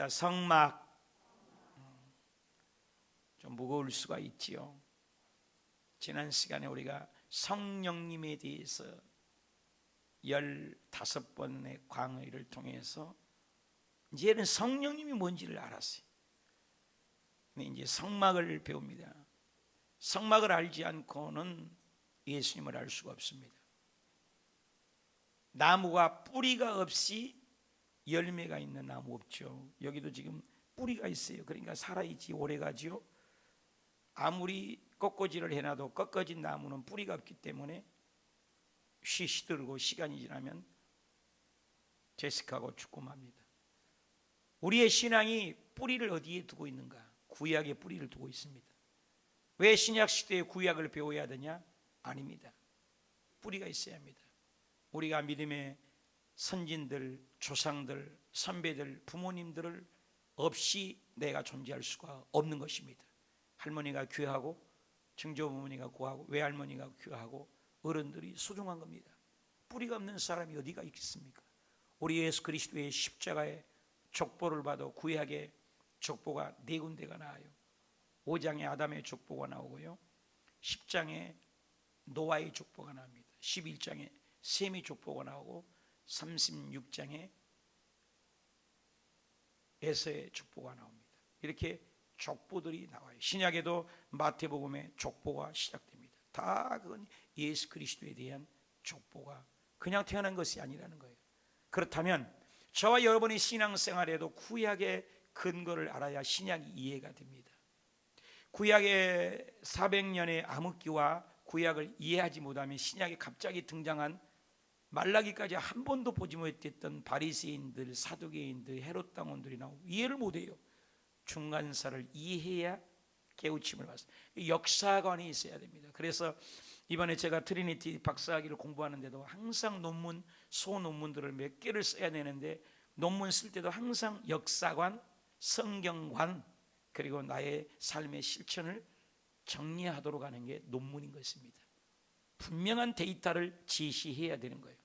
시작. 성막. 좀 무거울 수가 있지요. 지난 시간에 우리가 성령님에 대해서 15번의 강의를 통해서 이제는 성령님이 뭔지를 알았어요. 근데 이제 성막을 배웁니다. 성막을 알지 않고는 예수님을 알 수가 없습니다. 나무가 뿌리가 없이 열매가 있는 나무 없죠. 여기도 지금 뿌리가 있어요. 그러니까 살아있지 오래가지요. 아무리 꺾어지를 해놔도 꺾어진 나무는 뿌리가 없기 때문에 시들고 시간이 지나면 퇴색하고 죽고 맙니다. 우리의 신앙이 뿌리를 어디에 두고 있는가? 구약에 뿌리를 두고 있습니다. 왜 신약 시대에 구약을 배워야 되냐? 아닙니다. 뿌리가 있어야 합니다. 우리가 믿음의 선진들, 조상들, 선배들, 부모님들을 없이 내가 존재할 수가 없는 것입니다. 할머니가 귀하고 증조부모니가 고하고 외할머니가 귀하고 어른들이 소중한 겁니다. 뿌리가 없는 사람이 어디가 있겠습니까? 우리 예수 그리스도의 십자가의 족보를 봐도 구약의 족보가 4군데가 나와요. 5장에 아담의 족보가 나오고요, 10장에 노아의 족보가 나옵니다. 11장에 셈의 족보가 나오고 36장에 에서의 족보가 나옵니다. 이렇게 족보들이 나와요. 신약에도 마태복음의 족보가 시작됩니다. 다 그건 예수 그리스도에 대한 족보가 그냥 태어난 것이 아니라는 거예요. 그렇다면 저와 여러분의 신앙생활에도 구약의 근거를 알아야 신약이 이해가 됩니다. 구약의 400년의 암흑기와 구약을 이해하지 못하면 신약에 갑자기 등장한 말라기까지 한 번도 보지 못했던 바리새인들, 사두개인들, 헤롯 당원들이 나오고 이해를 못해요. 중간사를 이해해야 깨우침을 받습니다. 역사관이 있어야 됩니다. 그래서 이번에 제가 트리니티 박사학위를 공부하는데도 항상 논문, 소논문들을 몇 개를 써야 되는데 논문 쓸 때도 항상 역사관, 성경관, 그리고 나의 삶의 실천을 정리하도록 하는 게 논문인 것입니다. 분명한 데이터를 제시해야 되는 거예요.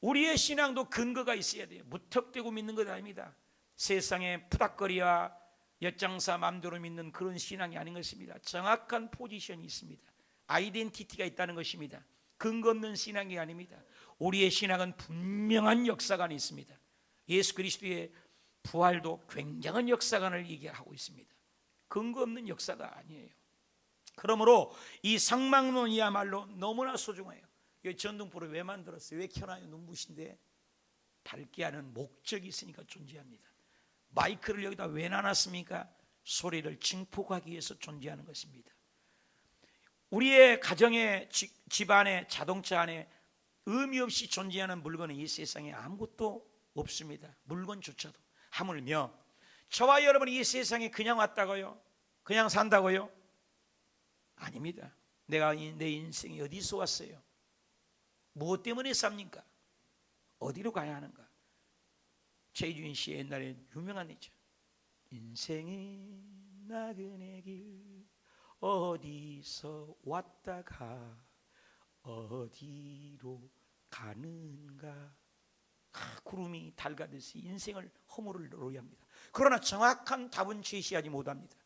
우리의 신앙도 근거가 있어야 돼요. 무턱대고 믿는 것 아닙니다. 세상의 푸닥거리와 엿장사 맘대로 믿는 그런 신앙이 아닌 것입니다. 정확한 포지션이 있습니다. 아이덴티티가 있다는 것입니다. 근거 없는 신앙이 아닙니다. 우리의 신앙은 분명한 역사관이 있습니다. 예수 그리스도의 부활도 굉장한 역사관을 얘기하고 있습니다. 근거 없는 역사가 아니에요. 그러므로 이 성막론이야말로 너무나 소중해요. 이 전등불을 왜 만들었어요? 왜 켜놔요? 눈부신데 밝게 하는 목적이 있으니까 존재합니다. 마이크를 여기다 왜 놔놨습니까? 소리를 증폭하기 위해서 존재하는 것입니다. 우리의 가정에, 집안에, 자동차 안에 의미 없이 존재하는 물건은 이 세상에 아무것도 없습니다. 물건조차도. 하물며 저와 여러분이 이 세상에 그냥 왔다고요? 그냥 산다고요? 아닙니다. 내가 내 인생이 어디서 왔어요? 무엇 때문에 삽니까? 어디로 가야 하는가? 최주인 씨의 옛날에 유명한 얘기죠. 인생의 나그네 길 어디서 왔다가 어디로 가는가. 구름이 달가듯이 인생을 허물을 노래합니다. 그러나 정확한 답은 제시하지 못합니다.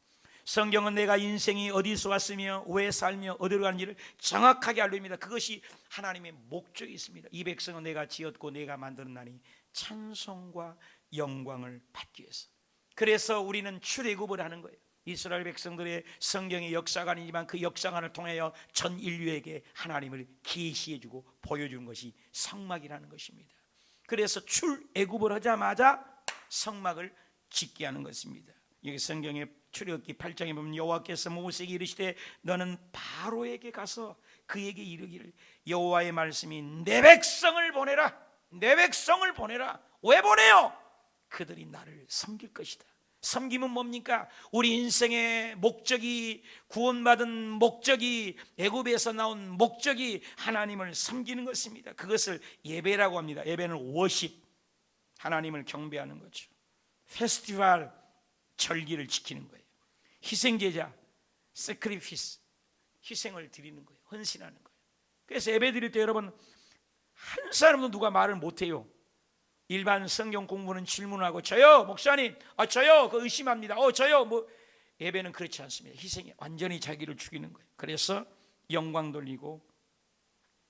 성경은 내가 인생이 어디서 왔으며 왜 살며 어디로 가는지를 정확하게 알립니다. 그것이 하나님의 목적이 있습니다. 이 백성은 내가 지었고 내가 만들었나니 찬송과 영광을 받기 위해서. 그래서 우리는 출애굽을 하는 거예요. 이스라엘 백성들의 성경의 역사관이지만 그 역사관을 통하여 전 인류에게 하나님을 계시해주고 보여주는 것이 성막이라는 것입니다. 그래서 출애굽을 하자마자 성막을 짓게 하는 것입니다. 여기 성경의 출애굽기 8장에 보면 여호와께서 모세에게 이르시되 너는 바로에게 가서 그에게 이르기를 여호와의 말씀이 내 백성을 보내라. 내 백성을 보내라. 왜 보내요? 그들이 나를 섬길 것이다. 섬김은 뭡니까? 우리 인생의 목적이, 구원받은 목적이, 애굽에서 나온 목적이 하나님을 섬기는 것입니다. 그것을 예배라고 합니다. 예배는 워십, 하나님을 경배하는 거죠. 페스티벌, 절기를 지키는 거예요. 희생제자, 세크리피스, 희생을 드리는 거예요. 헌신하는 거예요. 그래서 예배 드릴 때 여러분 한 사람도 누가 말을 못해요. 일반 성경 공부는 질문하고 저요 목사님, 저요 그 의심합니다. 저요 뭐. 예배는 그렇지 않습니다. 희생이 완전히 자기를 죽이는 거예요. 그래서 영광 돌리고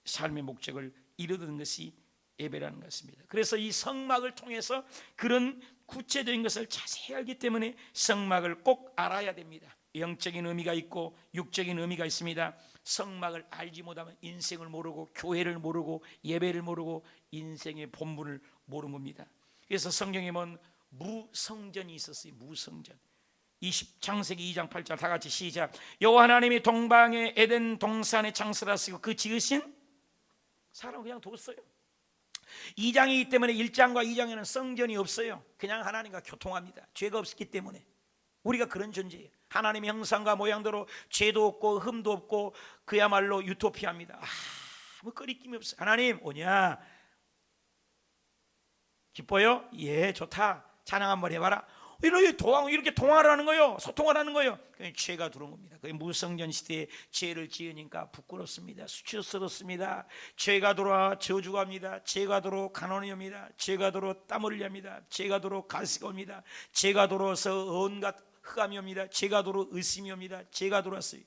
삶의 목적을 이루는 것이 예배라는 것입니다. 그래서 이 성막을 통해서 그런 구체적인 것을 자세히 알기 때문에 성막을 꼭 알아야 됩니다. 영적인 의미가 있고 육적인 의미가 있습니다. 성막을 알지 못하면 인생을 모르고 교회를 모르고 예배를 모르고 인생의 본분을 모르는 겁니다. 그래서 성경에 보면 무성전이 있었어요. 무성전. 창세기 2장 8절 다 같이 시작. 여호와 하나님이 동방의 에덴 동산에 창설하시고 그 지으신 사람 그냥 뒀어요. 2장이기 때문에 1장과 2장에는 성전이 없어요. 그냥 하나님과 교통합니다. 죄가 없었기 때문에. 우리가 그런 존재예요. 하나님의 형상과 모양대로 죄도 없고 흠도 없고 그야말로 유토피아입니다. 아무 거리낌이 없어요. 하나님 오냐? 기뻐요? 예, 좋다. 찬양 한번 해봐라. 이렇게 통화를 하는 거예요. 소통을 하는 거예요. 그냥 죄가 들어온 겁니다. 그 무성전 시대에 죄를 지으니까 부끄럽습니다. 수치스럽습니다. 죄가 들어와 저주가 옵니다. 죄가 들어와 가난이 옵니다. 죄가 들어와 땀 흘려 합니다. 죄가 들어와 가시가 옵니다. 죄가 들어와서 온갖 흑암이 옵니다. 죄가 들어와 의심이 옵니다. 죄가 들어왔어요.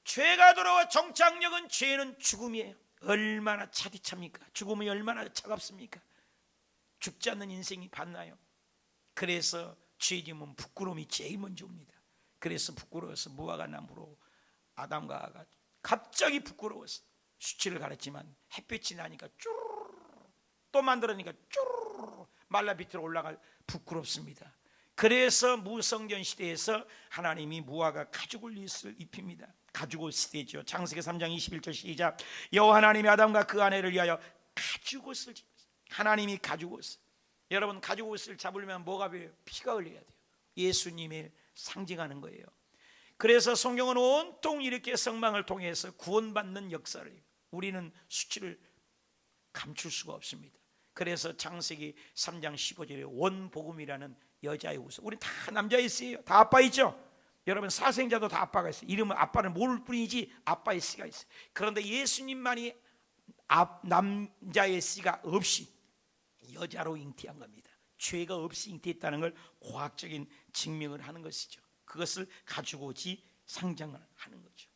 죄가 들어와 정착력은 죄는 죽음이에요. 얼마나 차디찹니까? 죽음이 얼마나 차갑습니까? 죽지 않는 인생이 받나요? 그래서 죄짐은 부끄러움이 제일 먼저 옵니다. 그래서 부끄러워서 무화과 나무로 아담과 하와가 갑자기 부끄러워서 수치를 가렸지만 햇빛이 나니까 쭈르르 또 만들어니까 쭈르르 말라 밑으로 올라갈 부끄럽습니다. 그래서 무성전 시대에서 하나님이 무화과 가죽을 입힙니다. 가죽옷 시대죠. 창세기 3장 21절 시작. 여호와 하나님이 아담과 그 아내를 위하여 가죽옷을 입혔어요. 하나님이 가죽옷을. 여러분 가죽옷을 잡으려면 뭐가 필요해요? 피가 흘려야 돼요. 예수님을 상징하는 거예요. 그래서 성경은 온통 이렇게 성막을 통해서 구원받는 역사를, 우리는 수치를 감출 수가 없습니다. 그래서 창세기 3장 15절에 원복음이라는 여자의 후손, 우리 다 남자의 씨예요. 다 아빠 있죠. 여러분 사생자도 다 아빠가 있어요. 이름은 아빠를 모를 뿐이지 아빠의 씨가 있어요. 그런데 예수님만이 남자의 씨가 없이 여자로 잉태한 겁니다. 죄가 없이 잉태했다는 걸 과학적인 증명을 하는 것이죠. 그것을 가지고 오지 상장을 하는 거죠.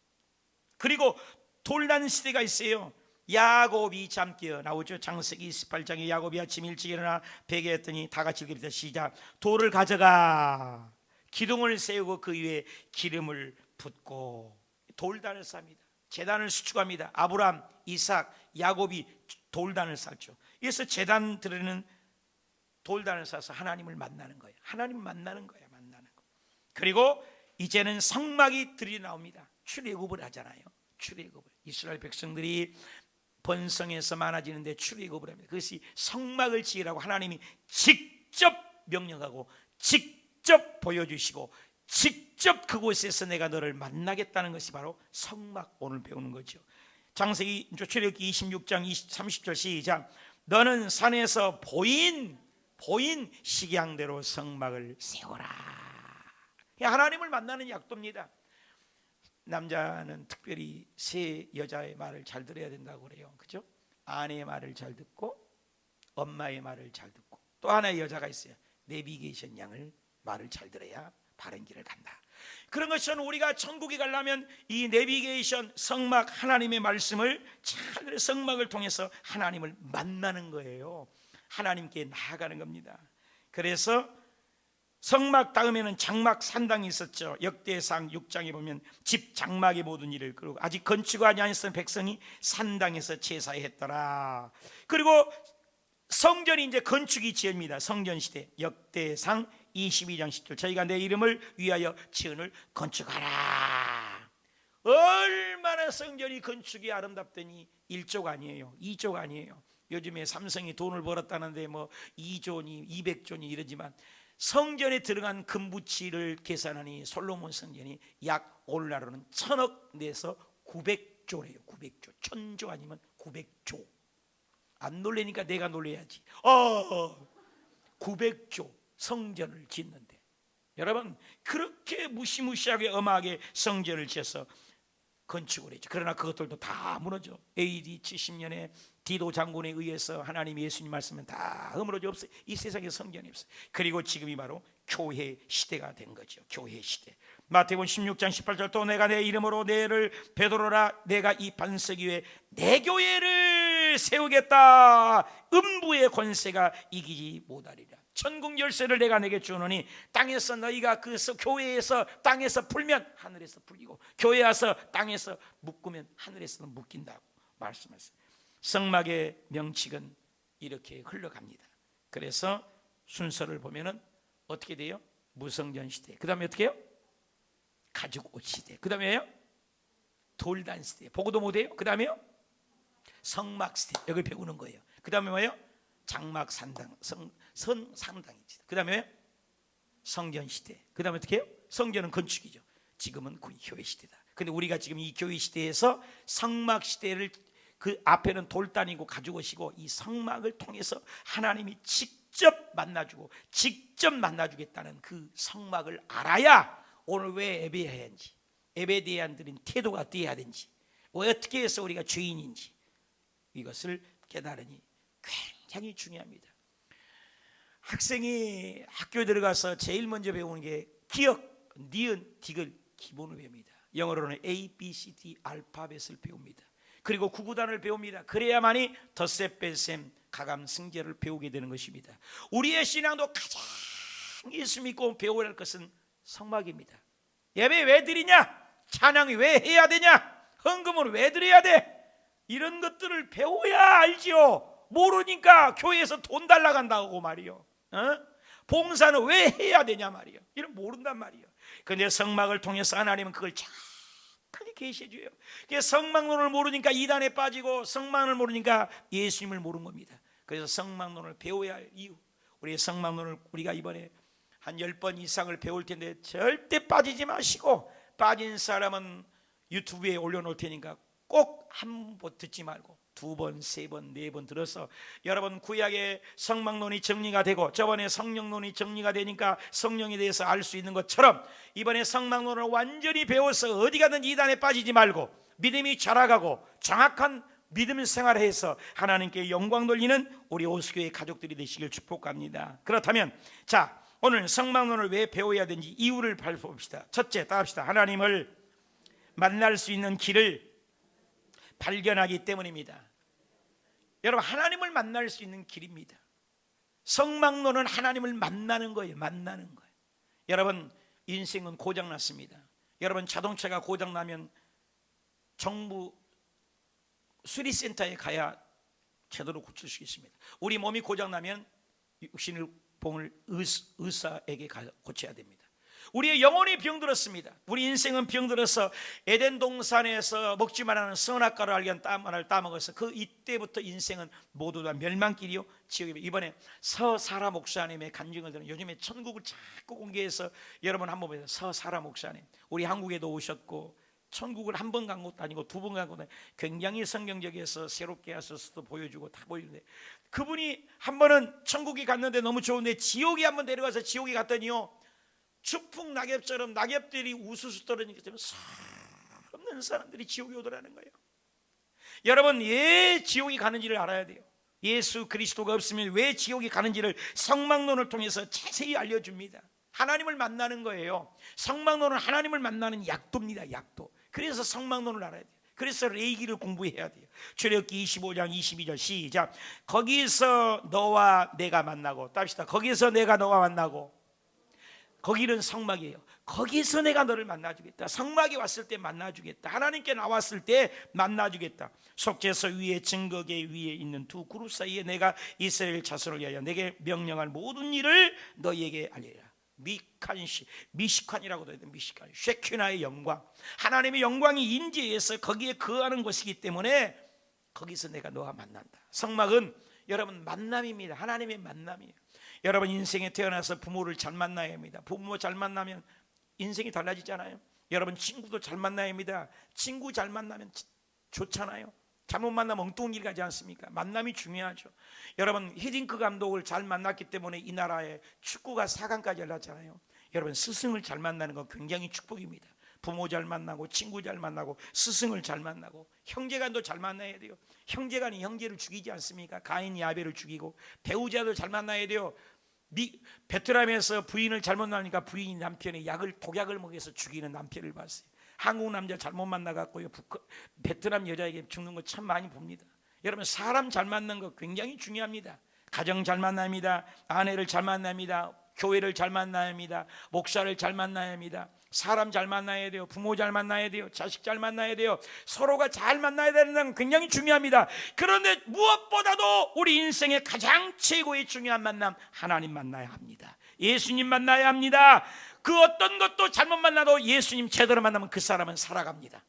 그리고 돌난 시대가 있어요. 야곱이 잠깨어 나오죠. 창세기 28장에 야곱이 아침 일찍 일어나 베개했더니 다 같이 읽읍니다. 시작. 돌을 가져가 기둥을 세우고 그 위에 기름을 붓고 돌단을 쌉니다. 제단을 수축합니다. 아브람, 이삭, 야곱이 돌단을 쌓죠. 그래서 제단 드리는 돌단을 쌓아서 하나님을 만나는 거예요. 하나님 만나는 거예요. 만나는 거. 그리고 이제는 성막이 들이 나옵니다. 출애굽을 하잖아요. 출애굽을. 이스라엘 백성들이 번성해서 많아지는데 출애굽을 합니다. 그것이 성막을 지으라고 하나님이 직접 명령하고 직접 보여주시고 직접 그곳에서 내가 너를 만나겠다는 것이 바로 성막, 오늘 배우는 거죠. 창세기 출애굽기 26장 30절 시작. 너는 산에서 보인 식양대로 성막을 세워라. 하나님을 만나는 약도입니다. 남자는 특별히 세 여자의 말을 잘 들어야 된다고 그래요. 그죠? 아내의 말을 잘 듣고 엄마의 말을 잘 듣고 또 하나의 여자가 있어요. 내비게이션 양을 말을 잘 들어야 바른 길을 간다. 그런 것처럼 우리가 천국에 가려면 이 내비게이션 성막 하나님의 말씀을 잘 성막을 통해서 하나님을 만나는 거예요. 하나님께 나아가는 겁니다. 그래서 성막 다음에는 장막 산당이 있었죠. 역대상 6장에 보면 집 장막의 모든 일을, 그리고 아직 건축하지 않았던 백성이 산당에서 제사했더라. 그리고 성전이 이제 건축이 지읍니다. 성전 시대 역대상 22장 10절. 저희가 내 이름을 위하여 지은을 건축하라. 얼마나 성전이 건축이 아름답더니 1조 아니에요. 2조 아니에요. 요즘에 삼성이 돈을 벌었다는데 뭐 2조니 200조니 이러지만 성전에 들어간 금부치를 계산하니 솔로몬 성전이 약 오늘날로는 1000억 내서 900조래요. 900조. 1000조 아니면 900조. 안 놀래니까 내가 놀래야지. 900조 성전을 짓는데, 여러분 그렇게 무시무시하게 엄하게 성전을 지어서 건축을 했죠. 그러나 그것들도 다 무너져. AD 70년에 디도 장군에 의해서 하나님 예수님 말씀은 다 허물어져 없어요. 이 세상에 성전이 없어요. 그리고 지금이 바로 교회 시대가 된 거죠. 교회 시대. 마태복음 16장 18절 또 내가 내 이름으로 너를 베드로라 내가 이 반석 위에 내 교회를 세우겠다. 음부의 권세가 이기지 못하리라. 천국 열쇠를 내가 내게 주노니 땅에서 너희가 그 교회에서 땅에서 풀면 하늘에서 풀리고 교회 와서 땅에서 묶으면 하늘에서 묶인다고 말씀하셨어요. 성막의 명칭은 이렇게 흘러갑니다. 그래서 순서를 보면은 어떻게 돼요? 무성전 시대. 그 다음에 어떻게 해요? 가죽 옷 시대. 그 다음에요? 돌단 시대. 보고도 못해요? 그 다음에요? 성막 시대. 여기 배우는 거예요. 그 다음에 뭐예요? 장막 산당, 성상당이지. 그 다음에 성전 시대. 그 다음에 어떻게 해요? 성전은 건축이죠. 지금은 교회 시대다. 근데 우리가 지금 이 교회 시대에서 성막 시대를 그 앞에는 돌단이고 가죽옷이고 이 성막을 통해서 하나님이 직접 만나주고 직접 만나주겠다는 그 성막을 알아야 오늘 왜 예배해야 하는지, 예배에 대한 태도가 어떻게 해야 되는지, 왜 어떻게 해서 우리가 죄인인지 이것을 깨달으니 굉장히 중요합니다. 학생이 학교에 들어가서 제일 먼저 배우는 게 기억, 니은, 딕을 기본으로 배웁니다. 영어로는 A, B, C, D 알파벳을 배웁니다. 그리고 구구단을 배웁니다. 그래야만이 덧셈, 뺄셈, 가감, 승제를 배우게 되는 것입니다. 우리의 신앙도 가장 예수 믿고 배워야 할 것은 성막입니다. 예배 왜 드리냐? 찬양이 왜 해야 되냐? 헌금을 왜 드려야 돼? 이런 것들을 배워야 알지요. 모르니까 교회에서 돈 달라 간다고 말이요. 봉사는 왜 해야 되냐 말이요. 이런 모른단 말이요. 그런데 성막을 통해서 하나님은 그걸 정확하게 계시해 줘요. 성막론을 모르니까 이단에 빠지고 성막을 모르니까 예수님을 모르는 겁니다. 그래서 성막론을 배워야 할 이유, 우리의 성막론을 우리가 이번에 한 10번 이상을 배울 텐데 절대 빠지지 마시고, 빠진 사람은 유튜브에 올려놓을 테니까 꼭 한 번 듣지 말고 2번, 3번, 4번 들어서 여러분 구약의 성막론이 정리가 되고 저번에 성령론이 정리가 되니까 성령에 대해서 알 수 있는 것처럼 이번에 성막론을 완전히 배워서 어디 가든 이단에 빠지지 말고 믿음이 자라가고 정확한 믿음 생활해서 하나님께 영광 돌리는 우리 오수교회 가족들이 되시길 축복합니다. 그렇다면 자, 오늘 성막론을 왜 배워야 되는지 이유를 발표합시다. 첫째, 따라합시다. 하나님을 만날 수 있는 길을 발견하기 때문입니다. 여러분, 하나님을 만날 수 있는 길입니다. 성막론은 하나님을 만나는 거예요. 만나는 거예요. 여러분, 인생은 고장났습니다. 여러분, 자동차가 고장나면 정부 수리센터에 가야 제대로 고칠 수 있습니다. 우리 몸이 고장나면 육신을 봉을 의사에게 고쳐야 됩니다. 우리의 영혼이 병들었습니다. 우리 인생은 병들어서 에덴 동산에서 먹지 말라는 선악과를 알게 따먹어서 그 이때부터 인생은 모두 다 멸망길이요 지옥입니다. 이번에 서사라 목사님의 간증을 들은 요즘에 천국을 자꾸 공개해서 여러분 한번 보세요. 서사라 목사님 우리 한국에도 오셨고 천국을 한 번 간 것도 아니고 2번 간 것도 아니고 굉장히 성경적에서 새롭게 하셔서도 보여주고 다 보이는데 그분이 한 번은 천국에 갔는데 너무 좋은데 지옥에 한번 내려가서 지옥에 갔더니요 추풍 낙엽처럼 낙엽들이 우수수 떨어지는 것처럼 없는 사람들이 지옥에 오더라는 거예요. 여러분 왜 지옥에 가는지를 알아야 돼요. 예수 그리스도가 없으면 왜 지옥에 가는지를 성막론을 통해서 자세히 알려줍니다. 하나님을 만나는 거예요. 성막론은 하나님을 만나는 약도입니다. 약도. 그래서 성막론을 알아야 돼요. 그래서 레위기를 공부해야 돼요. 출애굽기 25장 22절 시작. 거기서 너와 내가 만나고 따릅시다. 거기서 내가 너와 만나고 거기는 성막이에요. 거기서 내가 너를 만나주겠다. 성막에 왔을 때 만나주겠다. 하나님께 나왔을 때 만나주겠다. 속죄서 위에 증거계 위에 있는 두 그룹 사이에 내가 이스라엘 자손을 위하여 내게 명령할 모든 일을 너희에게 알리라. 미칸시, 미시칸이라고도 해요. 미시칸, 쉐키나의 영광, 하나님의 영광이 인지해서 거기에 거하는 곳이기 때문에 거기서 내가 너와 만난다. 성막은 여러분 만남입니다. 하나님의 만남이에요. 여러분 인생에 태어나서 부모를 잘 만나야 합니다. 부모 잘 만나면 인생이 달라지잖아요. 여러분 친구도 잘 만나야 합니다. 친구 잘 만나면 좋잖아요. 잘못 만나면 엉뚱한 길 가지 않습니까? 만남이 중요하죠. 여러분 히딩크 감독을 잘 만났기 때문에 이 나라에 축구가 4강까지 올랐잖아요. 여러분 스승을 잘 만나는 건 굉장히 축복입니다. 부모 잘 만나고 친구 잘 만나고 스승을 잘 만나고 형제간도 잘 만나야 돼요. 형제간이 형제를 죽이지 않습니까? 가인이 아벨을 죽이고 배우자도 잘 만나야 돼요. 베트남에서 부인을 잘못 만나니까 부인이 남편의 독약을 먹여서 죽이는 남편을 봤어요. 한국 남자 잘못 만나갖고요 베트남 여자에게 죽는 거 참 많이 봅니다. 여러분 사람 잘 만나는 거 굉장히 중요합니다. 가정 잘 만납니다. 아내를 잘 만납니다. 교회를 잘 만나야 합니다. 목사를 잘 만나야 합니다. 사람 잘 만나야 돼요. 부모 잘 만나야 돼요. 자식 잘 만나야 돼요. 서로가 잘 만나야 되는 건 굉장히 중요합니다. 그런데 무엇보다도 우리 인생의 가장 최고의 중요한 만남, 하나님 만나야 합니다. 예수님 만나야 합니다. 그 어떤 것도 잘못 만나도 예수님 제대로 만나면 그 사람은 살아갑니다.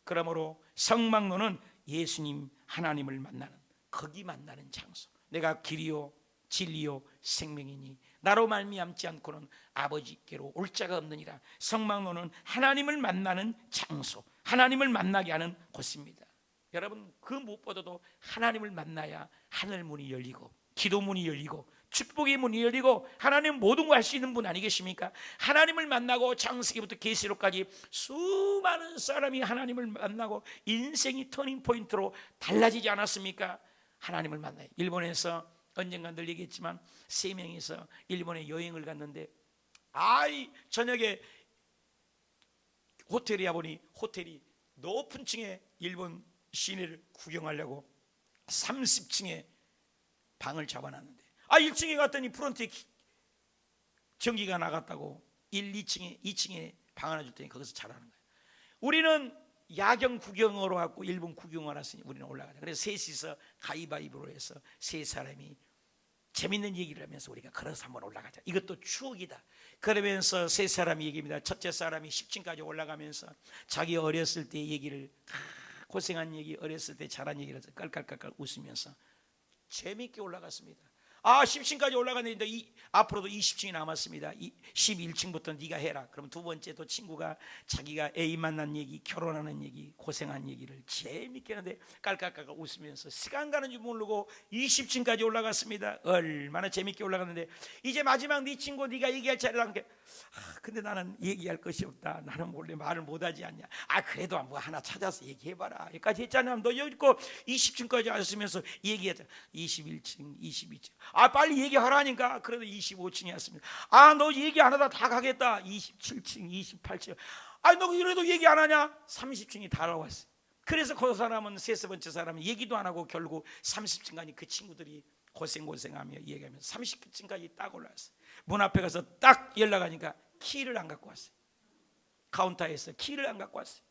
그러므로 성막로는 예수님 하나님을 만나는, 거기 만나는 장소. 내가 길이요 진리요 생명이니 나로 말미암지 않고는 아버지께로 올 자가 없느니라. 성막로는 하나님을 만나는 장소, 하나님을 만나게 하는 곳입니다. 여러분 그 무엇보다도 하나님을 만나야 하늘 문이 열리고 기도 문이 열리고 축복의 문이 열리고 하나님 모든 걸 할 수 있는 분 아니겠습니까? 하나님을 만나고 창세기부터 계시록까지 수많은 사람이 하나님을 만나고 인생이 터닝 포인트로 달라지지 않았습니까? 하나님을 만나요. 일본에서 언젠가 늘 얘기했지만 3명이서 일본에 여행을 갔는데 저녁에 호텔에 와보니 호텔이 높은 층에 일본 시내를 구경하려고 30층에 방을 잡아놨는데 1층에 갔더니 프론트에 전기가 나갔다고 2층에 방 하나 줬더니 거기서 자라는 거예요. 우리는 야경 구경으로 왔고 일본 구경을 왔으니 우리는 올라가자. 그래서 셋이서 가위바위보로 해서 세 사람이 재밌는 얘기를 하면서 우리가 걸어서 한번 올라가자. 이것도 추억이다. 그러면서 세 사람이 얘기합니다. 첫째 사람이 10층까지 올라가면서 자기 어렸을 때 얘기를 고생한 얘기, 어렸을 때 잘한 얘기를 해서 깔깔깔깔 웃으면서 재밌게 올라갔습니다. 10층까지 올라갔는데 앞으로도 20층이 남았습니다. 11층부터 네가 해라. 그럼 두 번째 또 친구가 자기가 애인 만난 얘기, 결혼하는 얘기, 고생한 얘기를 재밌게 하는데 깔깔깔깔 웃으면서 시간 가는 줄 모르고 20층까지 올라갔습니다. 얼마나 재밌게 올라갔는데 이제 마지막 네 친구 네가 얘기할 차례라는 게 근데 나는 얘기할 것이 없다. 나는 원래 말을 못하지 않냐. 그래도 뭐 하나 찾아서 얘기해봐라. 여기까지 했잖아. 너 여기 있고 20층까지 왔으면서 얘기하자. 21층, 22층. 빨리 얘기하라니까. 그래도 25층이었습니다. 너 얘기 안 하다 다 가겠다. 27층, 28층. 너 그래도 얘기 안 하냐? 30층이 다 나왔어요. 그래서 그 사람은 세 번째 사람은 얘기도 안 하고 결국 30층 가니 그 친구들이 고생하며 얘기하면서 30층까지 딱 올라왔어요. 문 앞에 가서 딱 연락하니까 키를 안 갖고 왔어요. 카운터에서 키를 안 갖고 왔어요.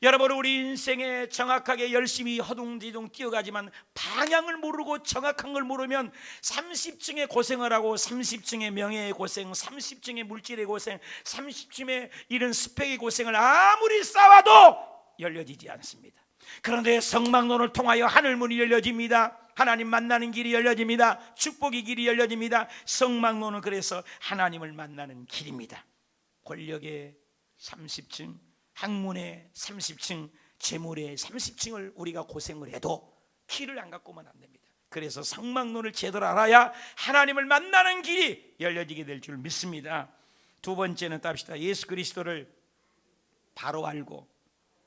여러분 우리 인생에 정확하게 열심히 허둥지둥 뛰어가지만 방향을 모르고 정확한 걸 모르면 30층의 고생을 하고 30층의 명예의 고생, 30층의 물질의 고생, 30층의 이런 스펙의 고생을 아무리 쌓아도 열려지지 않습니다. 그런데 성막론을 통하여 하늘문이 열려집니다. 하나님 만나는 길이 열려집니다. 축복의 길이 열려집니다. 성막론은 그래서 하나님을 만나는 길입니다. 권력의 30층, 학문의 30층, 재물의 30층을 우리가 고생을 해도 키를 안 갖고만 안 됩니다. 그래서 성막론을 제대로 알아야 하나님을 만나는 길이 열려지게 될 줄 믿습니다. 두 번째는 답시다. 예수 그리스도를 바로 알고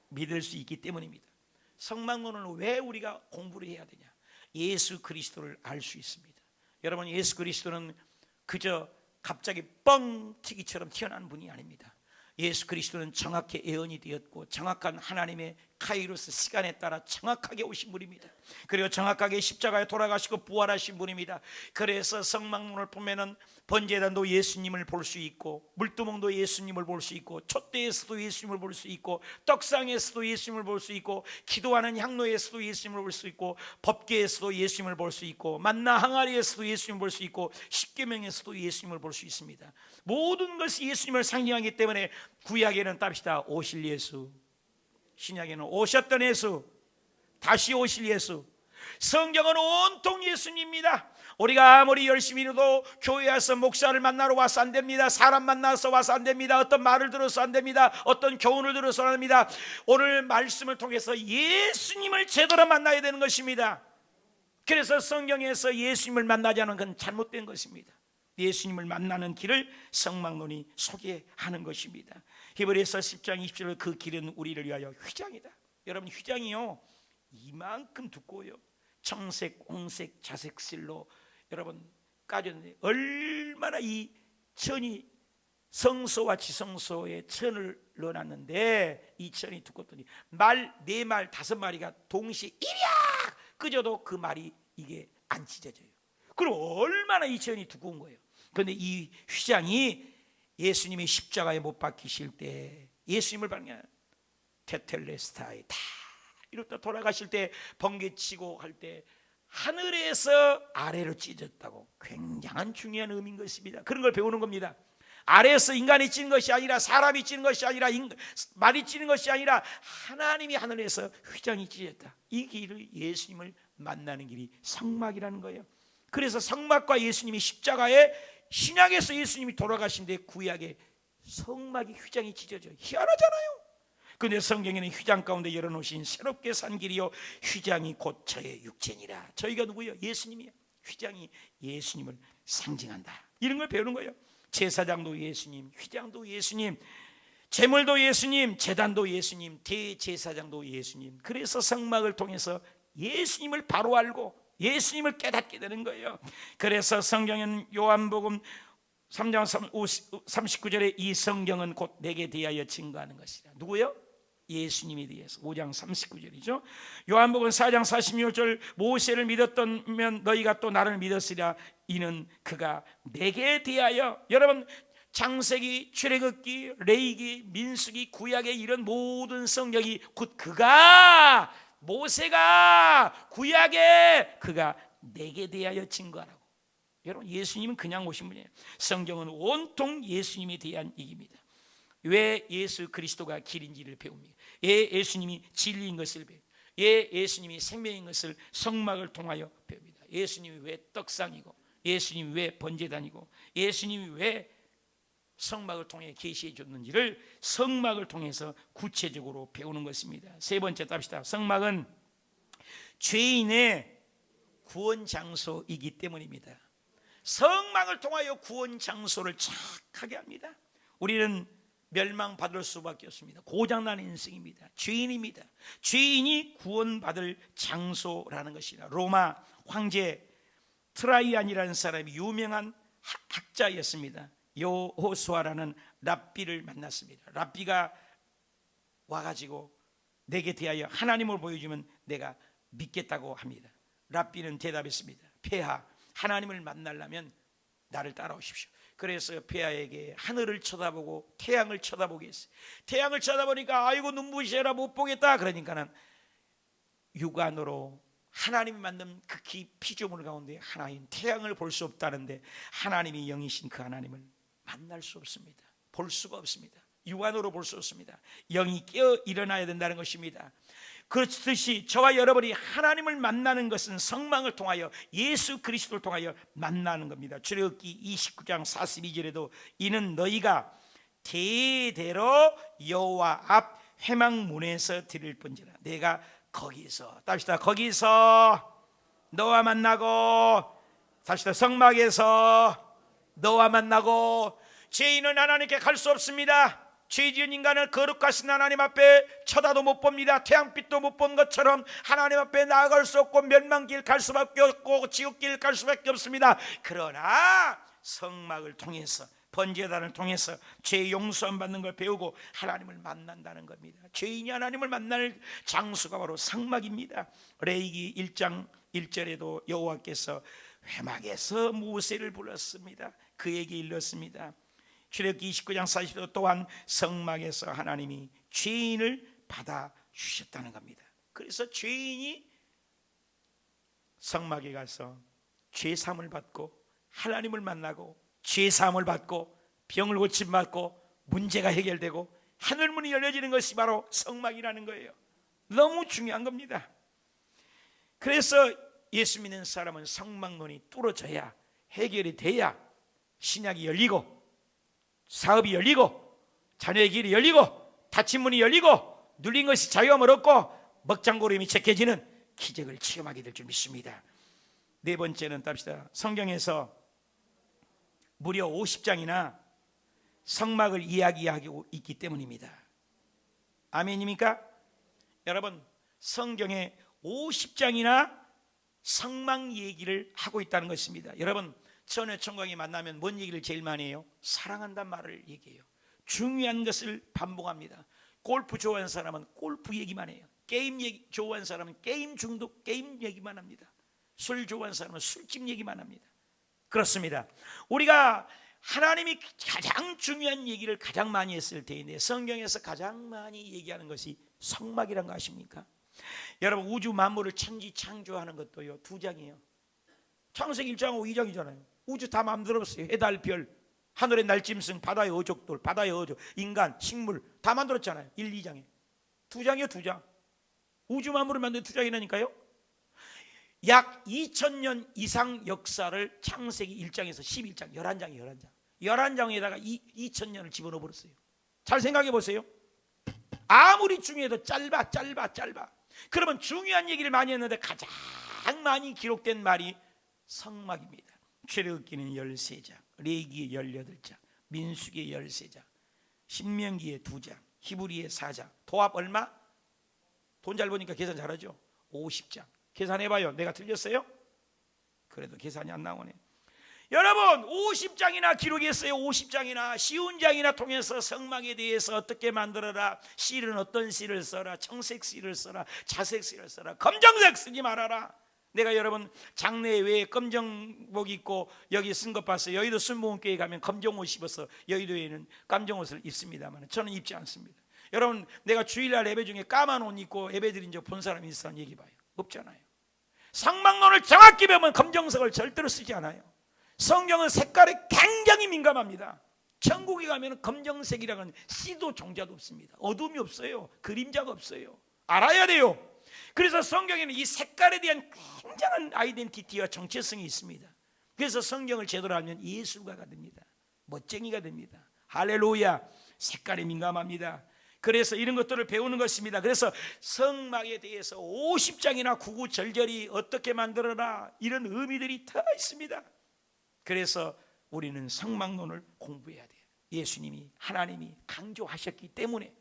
믿을 수 있기 때문입니다. 성막론을 왜 우리가 공부를 해야 되냐? 예수 그리스도를 알 수 있습니다. 여러분 예수 그리스도는 그저 갑자기 뻥 튀기처럼 튀어나온 분이 아닙니다. 예수 그리스도는 정확히 예언이 되었고 정확한 하나님의 카이로스 시간에 따라 정확하게 오신 분입니다. 그리고 정확하게 십자가에 돌아가시고 부활하신 분입니다. 그래서 성막론을 보면은 번제단도 예수님을 볼 수 있고 물두멍도 예수님을 볼 수 있고 촛대에서도 예수님을 볼 수 있고 떡상에서도 예수님을 볼 수 있고 기도하는 향로에서도 예수님을 볼 수 있고 법궤에서도 예수님을 볼 수 있고 만나 항아리에서도 예수님을 볼 수 있고 십계명에서도 예수님을 볼 수 있습니다. 모든 것이 예수님을 상징하기 때문에 구약에는 답시다. 오실 예수, 신약에는 오셨던 예수, 다시 오실 예수. 성경은 온통 예수님입니다. 우리가 아무리 열심히 해도 교회 와서 목사를 만나러 와서 안 됩니다. 사람 만나서 와서 안 됩니다. 어떤 말을 들어서 안 됩니다. 어떤 교훈을 들어서 안 됩니다. 오늘 말씀을 통해서 예수님을 제대로 만나야 되는 것입니다. 그래서 성경에서 예수님을 만나지 않은 건 잘못된 것입니다. 예수님을 만나는 길을 성막론이 소개하는 것입니다. 히브리서 10장 20절 그 길은 우리를 위하여 휘장이다. 여러분 휘장이요 이만큼 두꺼워요. 청색, 홍색, 자색 실로 여러분 까졌는데 얼마나 이 천이 성소와 지성소에 천을 넣어놨는데 이 천이 두껍더니 말 4말 5마리가 동시에 이랴 끄져도 그 말이 이게 안 찢어져요. 그럼 얼마나 이 천이 두꺼운 거예요. 그런데 이 휘장이 예수님이 십자가에 못 박히실 때 예수님을 방해한 테텔레스타에 다 이렇다 돌아가실 때 번개치고 할 때 하늘에서 아래로 찢었다고 굉장한 중요한 의미인 것입니다. 그런 걸 배우는 겁니다. 아래에서 인간이 찌는 것이 아니라 사람이 찌는 것이 아니라 말이 찌는 것이 아니라 하나님이 하늘에서 휘장이 찢었다. 이 길을 예수님을 만나는 길이 성막이라는 거예요. 그래서 성막과 예수님이 십자가에 신약에서 예수님이 돌아가신데 구약에 성막이 휘장이 찢어져요. 희한하잖아요. 그런데 성경에는 휘장 가운데 열어놓으신 새롭게 산 길이요 휘장이 곧 저의 육체니라. 저희가 누구예요? 예수님이에요. 휘장이 예수님을 상징한다. 이런 걸 배우는 거예요. 제사장도 예수님, 휘장도 예수님, 제물도 예수님, 제단도 예수님, 대제사장도 예수님. 그래서 성막을 통해서 예수님을 바로 알고 예수님을 깨닫게 되는 거예요. 그래서 성경은 요한복음 3장 39절에 이 성경은 곧 내게 대하여 증거하는 것이라. 누구요? 예수님에 대해서 5장 39절이죠. 요한복음 4장 46절 모세를 믿었다면 너희가 또 나를 믿었으리라. 이는 그가 내게 대하여. 여러분 창세기, 출애굽기, 레위기, 민수기, 구약의 이런 모든 성경이 곧 그가 모세가 구약에 그가 내게 대하여 증거하라고. 여러분 예수님은 그냥 오신 분이에요. 성경은 온통 예수님에 대한 얘기입니다. 왜 예수 그리스도가 길인지를 배웁니다. 예수님이 진리인 것을 배웁니다. 예수님이 생명인 것을 성막을 통하여 배웁니다. 예수님이 왜 떡상이고 예수님이 왜 번제단이고 예수님이 왜 성막을 통해 계시해 줬는지를 성막을 통해서 구체적으로 배우는 것입니다. 세 번째 답시다. 성막은 죄인의 구원 장소이기 때문입니다. 성막을 통하여 구원 장소를 착하게 합니다. 우리는 멸망받을 수밖에 없습니다. 고장난 인생입니다. 죄인입니다. 죄인이 구원받을 장소라는 것이다. 로마 황제 트라이안이라는 사람이 유명한 학자였습니다. 여호수아라는 랍비를 만났습니다. 랍비가 와가지고 내게 대하여 하나님을 보여주면 내가 믿겠다고 합니다. 랍비는 대답했습니다. 폐하, 하나님을 만나려면 나를 따라오십시오. 그래서 폐하에게 하늘을 쳐다보고 태양을 쳐다보게 했어요. 태양을 쳐다보니까 아이고 눈부셔라 못 보겠다. 그러니까는 육안으로 하나님이 만든 극히 피조물 가운데 하나인 태양을 볼 수 없다는데 하나님이 영이신 그 하나님을 만날 수 없습니다. 볼 수가 없습니다. 육안으로 볼 수 없습니다. 영이 깨어 일어나야 된다는 것입니다. 그렇듯이 저와 여러분이 하나님을 만나는 것은 성막을 통하여 예수 그리스도를 통하여 만나는 겁니다. 출애굽기 29장 42절에도 이는 너희가 대대로 여호와 앞 회막문에서 드릴 번제라. 내가 거기서 답시다. 거기서 너와 만나고 답시다. 성막에서 너와 만나고. 죄인은 하나님께 갈 수 없습니다. 죄 지은 인간을 거룩하신 하나님 앞에 쳐다도 못 봅니다. 태양빛도 못 본 것처럼 하나님 앞에 나아갈 수 없고 멸망길 갈 수밖에 없고 지옥길 갈 수밖에 없습니다. 그러나 성막을 통해서 번제단을 통해서 죄 용서함 받는 걸 배우고 하나님을 만난다는 겁니다. 죄인이 하나님을 만날 장소가 바로 성막입니다. 레위기 1장 1절에도 여호와께서 회막에서 모세를 불렀습니다. 그에게 일렀습니다. 출애굽기 29장 40절 또한 성막에서 하나님이 죄인을 받아 주셨다는 겁니다. 그래서 죄인이 성막에 가서 죄 사함을 받고 하나님을 만나고 죄 사함을 받고 병을 고침 받고 문제가 해결되고 하늘문이 열려지는 것이 바로 성막이라는 거예요. 너무 중요한 겁니다. 그래서 예수 믿는 사람은 성막문이 뚫어져야 해결이 돼야 신약이 열리고 사업이 열리고 자녀의 길이 열리고 닫힌 문이 열리고 눌린 것이 자유함을 얻고 먹장고름이 체켜지는 기적을 체험하게 될 줄 믿습니다. 네 번째는 답시다. 성경에서 무려 50장이나 성막을 이야기하고 있기 때문입니다. 아멘입니까? 여러분, 성경에 50장이나 성막 얘기를 하고 있다는 것입니다. 여러분, 전에 청광이 만나면 뭔 얘기를 제일 많이 해요? 사랑한다는 말을 얘기해요. 중요한 것을 반복합니다. 골프 좋아하는 사람은 골프 얘기만 해요. 게임 얘기 좋아하는 사람은 게임 중독, 게임 얘기만 합니다. 술 좋아하는 사람은 술집 얘기만 합니다. 그렇습니다. 우리가 하나님이 가장 중요한 얘기를 가장 많이 했을 때인데, 성경에서 가장 많이 얘기하는 것이 성막이라는 거 아십니까? 여러분, 우주 만물을 천지 창조하는 것도요, 2장이에요. 창세기 1장하고 2장이잖아요. 우주 다 만들었어요. 해달, 별, 하늘의 날짐승, 바다의 어족돌, 바다의 어족, 인간, 식물 다 만들었잖아요. 1, 2장에. 2장이요, 2장. 우주 만물을 만든 2장이라니까요. 약 2000년 이상 역사를 창세기 1장에서 11장, 11장이에요. 11장에다가 2000년을 집어넣어 버렸어요. 잘 생각해 보세요. 아무리 중요해도 짧아. 그러면 중요한 얘기를 많이 했는데 가장 많이 기록된 말이 성막입니다. 출애굽기는 13장, 레위기에 18장, 민수기에 13장, 신명기에 2장, 히브리에 4장. 도합 얼마? 돈 잘 버니까 계산 잘하죠. 50장. 계산해봐요. 내가 틀렸어요? 그래도 계산이 안 나오네. 여러분, 50장이나 기록했어요. 50장이나 쉬운 장이나 통해서 성막에 대해서 어떻게 만들어라, 실은 어떤 실을 써라, 청색 실을 써라, 자색 실을 써라, 검정색 쓰지 말아라. 내가 여러분 장례에 왜 검정복 입고 여기 쓴 것 봤어요? 여의도 순복음교회 가면 검정옷 입어서 여의도에는 검정옷을 입습니다만 저는 입지 않습니다. 여러분, 내가 주일날 예배 중에 까만 옷 입고 예배 드린 적 본 사람이 있으면 얘기 봐요. 없잖아요. 성막론을 정확히 배우면 검정색을 절대로 쓰지 않아요. 성경은 색깔에 굉장히 민감합니다. 천국에 가면 검정색이라는 씨도 종자도 없습니다. 어둠이 없어요. 그림자가 없어요. 알아야 돼요. 그래서 성경에는 이 색깔에 대한 굉장한 아이덴티티와 정체성이 있습니다. 그래서 성경을 제대로 알면 예술가가 됩니다. 멋쟁이가 됩니다. 할렐루야. 색깔에 민감합니다. 그래서 이런 것들을 배우는 것입니다. 그래서 성막에 대해서 50장이나 구구절절히 어떻게 만들어라, 이런 의미들이 다 있습니다. 그래서 우리는 성막론을 공부해야 돼요. 예수님이, 하나님이 강조하셨기 때문에.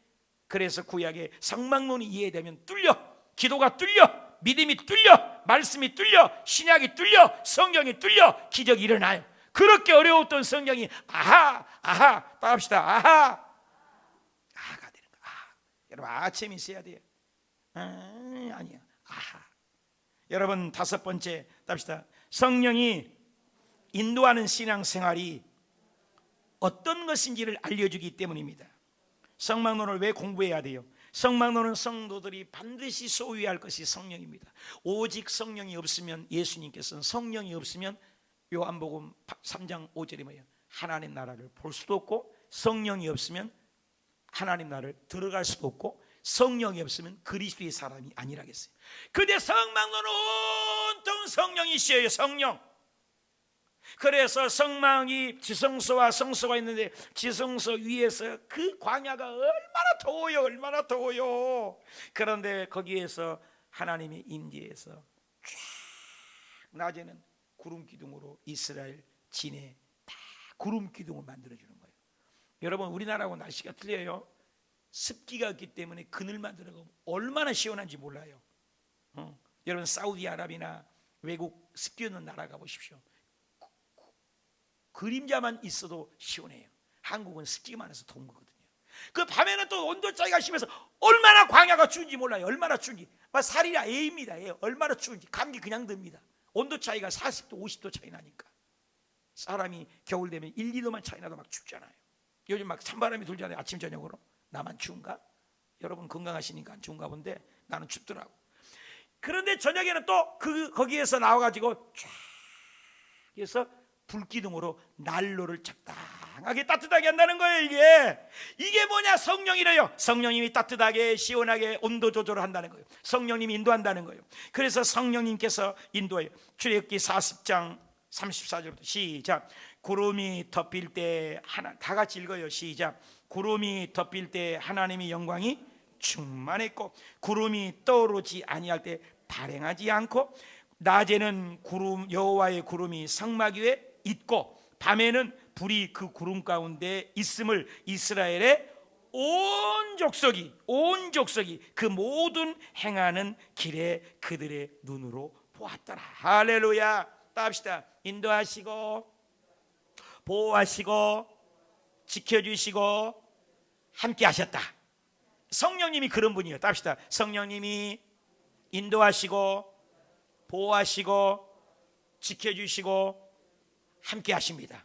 그래서 구약의 성막론이 이해되면 뚫려, 기도가 뚫려, 믿음이 뚫려, 말씀이 뚫려, 신약이 뚫려, 성경이 뚫려, 기적이 일어나요. 그렇게 어려웠던 성경이 아하 따합시다. 아하가 되는 거야. 여러분, 아침이 있어야 돼요. 아니야. 아하. 여러분, 5번째 답시다. 성령이 인도하는 신앙생활이 어떤 것인지를 알려주기 때문입니다. 성막론을 왜 공부해야 돼요? 성막론은 성도들이 반드시 소유해야 할 것이 성령입니다. 오직 성령이 없으면, 예수님께서는 성령이 없으면 요한복음 3장 5절에 뭐예요? 하나님 나라를 볼 수도 없고, 성령이 없으면 하나님 나라를 들어갈 수도 없고, 성령이 없으면 그리스도의 사람이 아니라겠어요. 근데 성막론은 온통 성령이시여요. 성령. 그래서 성막이 지성소와 성소가 있는데, 지성소 위에서 그 광야가 얼마나 더워요. 그런데 거기에서 하나님의 임재에서 쫙, 낮에는 구름 기둥으로 이스라엘 진에 다 구름 기둥을 만들어주는 거예요. 여러분, 우리나라하고 날씨가 틀려요. 습기가 없기 때문에 그늘만 들어가면 얼마나 시원한지 몰라요. 여러분, 사우디아라비아나 외국 습기 없는 나라 가보십시오. 그림자만 있어도 시원해요. 한국은 습기가 많아서 더운 거거든요. 그 밤에는 또 온도 차이가 심해서 얼마나 광야가 추운지 몰라요. 얼마나 추운지. 살이 A입니다. A. 얼마나 추운지. 감기 그냥 듭니다. 온도 차이가 40도 50도 차이 나니까. 사람이 겨울 되면 1, 2도만 차이 나도 막 춥잖아요. 요즘 막 찬바람이 돌잖아요. 아침 저녁으로. 나만 추운가? 여러분 건강하시니까 안 추운가 본데 나는 춥더라고. 그런데 저녁에는 또 거기에서 나와가지고 쫙 해서 불기둥으로 난로를 적당하게 따뜻하게 한다는 거예요. 이게 뭐냐? 성령이래요. 성령님이 따뜻하게 시원하게 온도 조절을 한다는 거예요. 성령님이 인도한다는 거예요. 그래서 성령님께서 인도해요. 출애굽기 40장 34절부터 시작. 구름이 덮일 때 다 같이 읽어요. 시작. 구름이 덮일 때 하나님의 영광이 충만했고, 구름이 떠오르지 아니할 때 발행하지 않고, 낮에는 구름, 여호와의 구름이 성막 위에 있고, 밤에는 불이 그 구름 가운데 있음을 이스라엘의 온 족속이 그 모든 행하는 길에 그들의 눈으로 보았더라. 할렐루야. 따합시다. 인도하시고 보호하시고 지켜주시고 함께 하셨다. 성령님이 그런 분이에요. 따합시다. 성령님이 인도하시고 보호하시고 지켜주시고 함께 하십니다.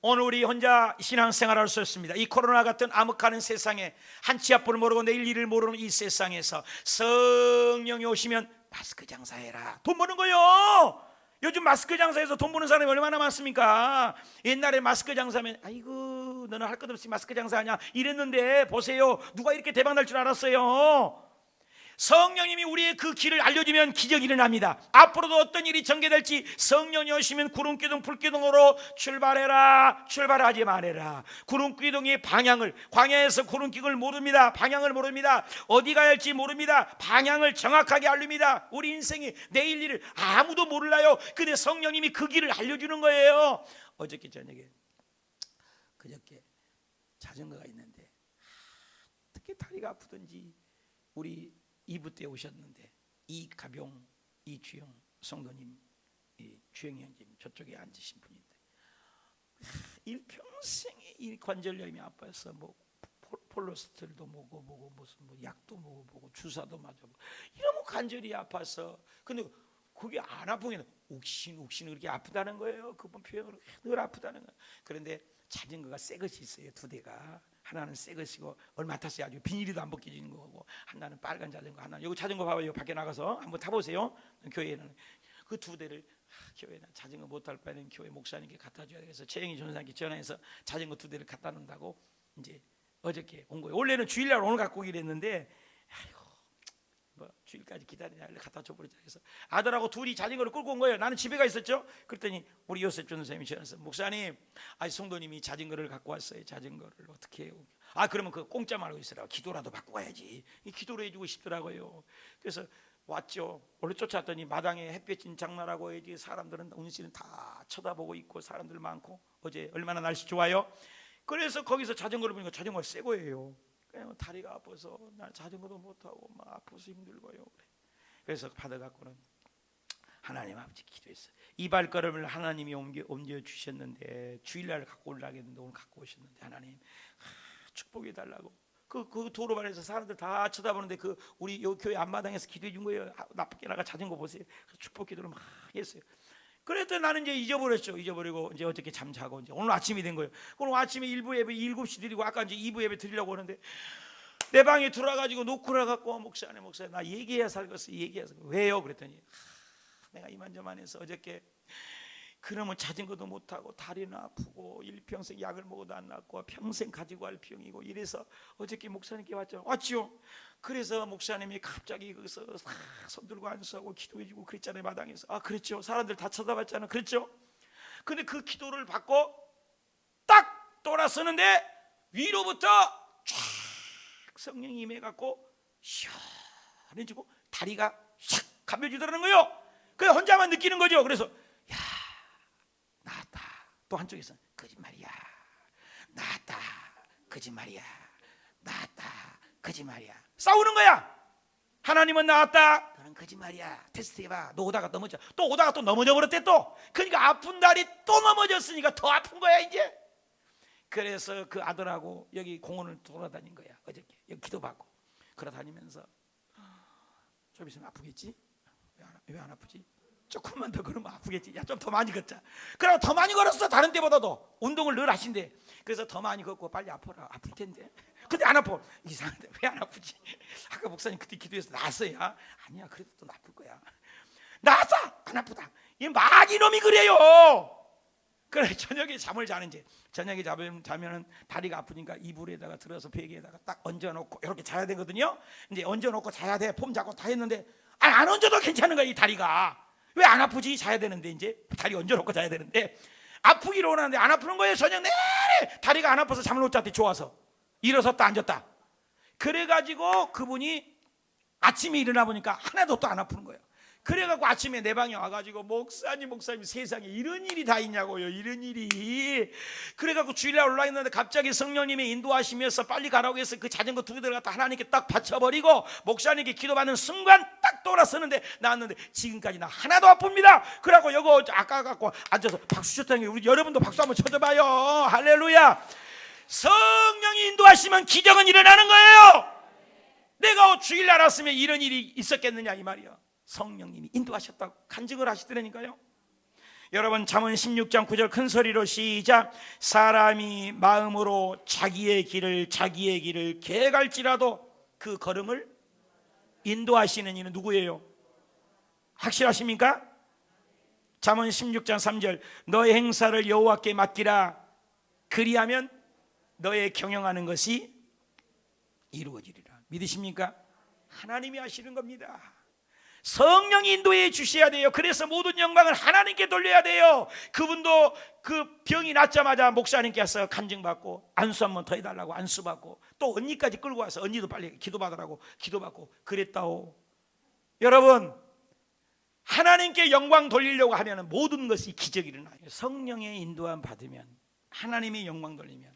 오늘 우리 혼자 신앙생활할 수 없습니다. 이 코로나 같은 암흑하는 세상에 한치 앞을 모르고 내일 일을 모르는 이 세상에서 성령이 오시면 마스크 장사해라. 돈 버는 거요. 요즘 마스크 장사해서 돈 버는 사람이 얼마나 많습니까? 옛날에 마스크 장사하면 아이고 너는 할 것 없이 마스크 장사하냐 이랬는데 보세요. 누가 이렇게 대박 날 줄 알았어요? 성령님이 우리의 그 길을 알려주면 기적이 일어납니다. 앞으로도 어떤 일이 전개될지 성령이 오시면 구름기둥 불기둥으로 출발해라. 출발하지 말아라. 구름기둥이 방향을, 광야에서 구름기둥을 모릅니다. 방향을 모릅니다. 어디 가야 할지 모릅니다. 방향을 정확하게 알립니다. 우리 인생이 내일 일을 아무도 몰라요. 근데 성령님이 그 길을 알려주는 거예요. 어저께 저녁에 그저께 자전거가 있는데 어떻게 다리가 아프든지 우리 2부 때 오셨는데 이가병, 이주영 성도님, 주영이 형님 저쪽에 앉으신 분인데 일평생에 이 관절염이 아파서 뭐 폴로스тер도 먹어보고 무슨 뭐 약도 먹어보고 주사도 맞아보고 이러면 관절이 아파서 근데 그게 안 아프면 욱신욱신 그렇게 아프다는 거예요. 그분 표현으로 늘 아프다는 거예요. 그런데 자전거가 새 것이 있어요. 2대가. 하나는 새 것이고 얼마 탔어요. 아주 비닐이도 안 벗겨지는 거고 하나는 빨간 자전거, 하나는 여기 자전거 봐봐요. 밖에 나가서 한번 타보세요. 교회에는 그 2대를 교회는 자전거 못탈 바에는 교회 목사님께 갖다 줘야 돼서 최영희 전사님께 전화해서 자전거 2대를 갖다 놓는다고 이제 어저께 온 거예요. 원래는 주일날 오늘 갖고 오기로 했는데 아이고 뭐 주일까지 기다리냐 갖다 줘버리자 해서 아들하고 둘이 자전거를 끌고 온 거예요. 나는 집에 가 있었죠. 그랬더니 우리 요셉 전도사님이 전화해서 목사님, 성도님이 자전거를 갖고 왔어요. 자전거를 어떻게 해요? 그러면 그 공짜 말고 있으라고 기도라도 받고 가야지. 기도를 해주고 싶더라고요. 그래서 왔죠. 원래 쫓아왔더니 마당에 햇볕 진 장난하고 해야지. 사람들은 운씨는 다 쳐다보고 있고 사람들 많고 어제 얼마나 날씨 좋아요. 그래서 거기서 자전거를 보니까 자전거가 새 거예요. 그냥 다리가 아파서 난 자전거도 못하고 막 아파서 힘들고요. 그래서 받아갖고는 하나님 아버지 기도했어요. 이 발걸음을 하나님이 옮겨 주셨는데 주일날 갖고 오려고 했는데 오늘 갖고 오셨는데 하나님 축복해 달라고 그 도로반에서 사람들 다 쳐다보는데 그 우리 요 교회 앞마당에서 기도해 준 거예요. 나쁘게 나가 자전거 보세요. 축복 기도를 막 했어요. 그랬더니 나는 이제 잊어버리고 이제 어저께 잠자고 이제 오늘 아침이 된 거예요. 오늘 아침에 1부 예배 7시 드리고 아까 이제 2부 예배 드리려고 하는데 내 방에 들어와가지고 놓고 나갖고 목사님 나 얘기해야 살겠어. 얘기해서 왜요? 그랬더니 내가 이만저만해서 어저께 그러면 자전거도 못하고 다리는 아프고 일평생 약을 먹어도 안 낫고 평생 가지고 갈 병이고 이래서 어저께 목사님께 왔죠. 그래서 목사님이 갑자기 거기서 손 들고 안수하고 기도해주고 그랬잖아요. 마당에서 그랬죠. 사람들 다 쳐다봤잖아요. 그랬죠. 근데 그 기도를 받고 딱 돌아서는데 위로부터 쫙 성령이 임해갖고 시원해지고 다리가 샥 가벼워지더라는 거예요. 그래 혼자만 느끼는 거죠. 그래서 야 나았다. 또 한쪽에서 거짓말이야. 나았다. 거짓말이야. 나았다. 거짓말이야. 싸우는 거야. 하나님은 나았다. 너는 거짓말이야. 테스트해봐. 너 오다가 넘어져. 또 오다가 또 넘어져 버렸대 또. 그러니까 아픈 다리 또 넘어졌으니까 더 아픈 거야 이제. 그래서 그 아들하고 여기 공원을 돌아다닌 거야. 어저께 여기 기도받고 걸어다니면서 좀 있으면 아프겠지? 왜 안 아프지? 조금만 더 걸으면 아프겠지. 야 좀 더 많이 걷자. 그러고 더 많이 걸었어. 다른 때보다도 운동을 늘 하신대. 그래서 더 많이 걷고 빨리 아파라. 아플 텐데. 근데 안 아파. 이상한데 왜 안 아프지? 아까 목사님 그때 기도해서 나았어요. 아니야 그래도 또 아플 거야. 나았어. 안 아프다. 이 마귀 놈이 그래요. 그래 저녁에 잠을 자는지 저녁에 자면은 다리가 아프니까 이불에다가 들어서 베개에다가 딱 얹어놓고 이렇게 자야 되거든요. 이제 얹어놓고 자야 돼. 폼 잡고 다 했는데 안 얹어도 괜찮은 거야 이 다리가. 왜 안 아프지? 자야 되는데 이제 다리 얹어놓고 자야 되는데 아프기로 원하는데 안 아프는 거예요. 저녁 내내 다리가 안 아파서 잠을 못 잤대. 좋아서 일어섰다 앉았다. 그래가지고 그분이 아침에 일어나 보니까 하나도 또 안 아프는 거예요. 그래갖고 아침에 내 방에 와가지고 목사님 세상에 이런 일이 다 있냐고요. 이런 일이. 그래갖고 주일날 올라있는데 갑자기 성령님이 인도하시면서 빨리 가라고 해서 그 자전거 2대를 갖다 하나님께 딱 바쳐버리고 목사님께 기도받는 순간 딱 돌아서는데 나왔는데 지금까지 나 하나도 아픕니다. 그래갖고 여기 아까 갖고 앉아서 박수 쳤다는 게 우리 여러분도 박수 한번 쳐줘봐요. 할렐루야. 성령이 인도하시면 기적은 일어나는 거예요. 내가 주일날 왔으면 이런 일이 있었겠느냐 이 말이야. 성령님이 인도하셨다고 간증을 하시더라니까요. 여러분 잠언 16장 9절 큰 소리로 시작. 사람이 마음으로 자기의 길을 계갈지라도 그 걸음을 인도하시는 이는 누구예요? 확실하십니까? 잠언 16장 3절 너의 행사를 여호와께 맡기라. 그리하면 너의 경영하는 것이 이루어지리라. 믿으십니까? 하나님이 하시는 겁니다. 성령이 인도해 주셔야 돼요. 그래서 모든 영광을 하나님께 돌려야 돼요. 그분도 그 병이 낫자마자 목사님께 와서 간증받고 안수 한번 더 해달라고 안수받고 또 언니까지 끌고 와서 언니도 빨리 기도받으라고 기도받고 그랬다오. 여러분 하나님께 영광 돌리려고 하면 모든 것이 기적이 일어나요. 성령의 인도함 받으면 하나님의 영광 돌리면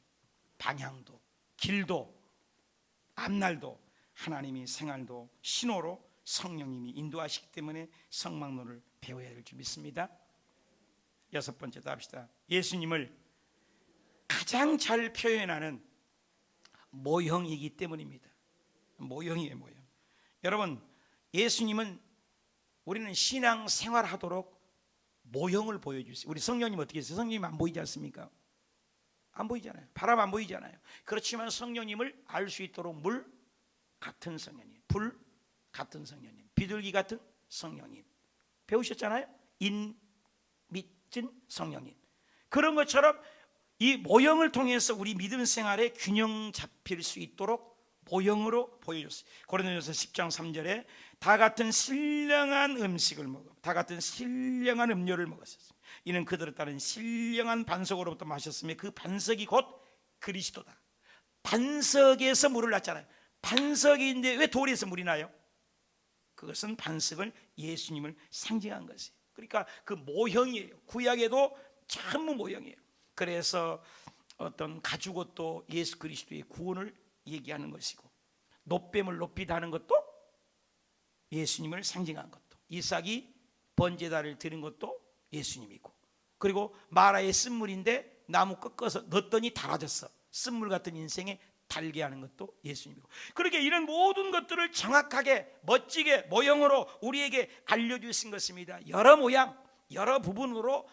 방향도 길도 앞날도 하나님이 생활도 신호로 성령님이 인도하시기 때문에 성막론을 배워야 될 줄 믿습니다. 6번째 더 합시다. 예수님을 가장 잘 표현하는 모형이기 때문입니다. 모형이에요, 모형. 여러분 예수님은 우리는 신앙 생활하도록 모형을 보여주세요. 우리 성령님 어떻게 했어요? 성령님 안 보이지 않습니까? 안 보이잖아요. 바람 안 보이잖아요. 그렇지만 성령님을 알 수 있도록 물 같은 성령님, 불 같은 성령님, 비둘기 같은 성령님 배우셨잖아요. 인 믿은 성령님. 그런 것처럼 이 모형을 통해서 우리 믿음 생활에 균형 잡힐 수 있도록 모형으로 보여줬어요. 고린도전서 10장 3절에 다 같은 신령한 음식을 먹어 다 같은 신령한 음료를 먹었었어요. 이는 그들을 따른 신령한 반석으로부터 마셨으며 그 반석이 곧 그리스도다. 반석에서 물을 놨잖아요. 반석인데 왜 돌에서 물이 나요? 그것은 반석을 예수님을 상징한 것이에요. 그러니까 그 모형이에요. 구약에도 전부 모형이에요. 그래서 어떤 가죽옷도 예수 그리스도의 구원을 얘기하는 것이고 놋뱀을 높이 다는 것도 예수님을 상징한 것도 이삭이 번제단을 드린 것도 예수님이고 그리고 마라의 쓴물인데 나무 꺾어서 넣었더니 달아졌어. 쓴물 같은 인생에 달게 하는 것도 예수님이고 그렇게 이런 모든 것들을 정확하게 멋지게 모형으로 우리에게 알려주신 것입니다. 여러 모양 여러 부분으로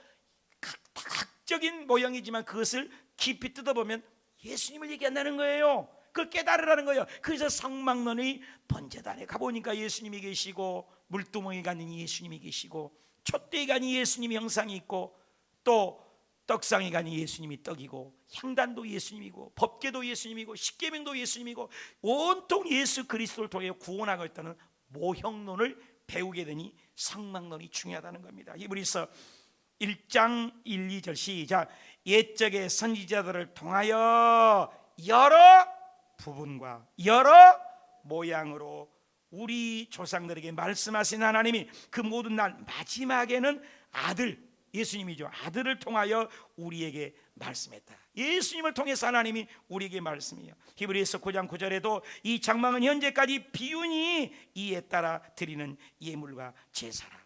각적인 모형이지만 그것을 깊이 뜯어보면 예수님을 얘기한다는 거예요. 그걸 깨달으라는 거예요. 그래서 성막론의 번제단에 가보니까 예수님이 계시고 물두멍에 가는 예수님이 계시고 촛대에 가는 예수님이 형상이 있고 또 떡상에 가는 예수님이 떡이고 향단도 예수님이고 법궤도 예수님이고 십계명도 예수님이고 온통 예수 그리스도를 통해 구원하고 있다는 모형론을 배우게 되니 성막론이 중요하다는 겁니다. 히브리서 1장 1, 2절 시작. 옛적의 선지자들을 통하여 여러 부분과 여러 모양으로 우리 조상들에게 말씀하신 하나님이 그 모든 날 마지막에는 아들 예수님이죠. 아들을 통하여 우리에게 말씀했다. 예수님을 통해서 하나님이 우리에게 말씀해요. 히브리서 9장 9절에도 이 장막은 현재까지 비운이 이에 따라 드리는 예물과 제사라.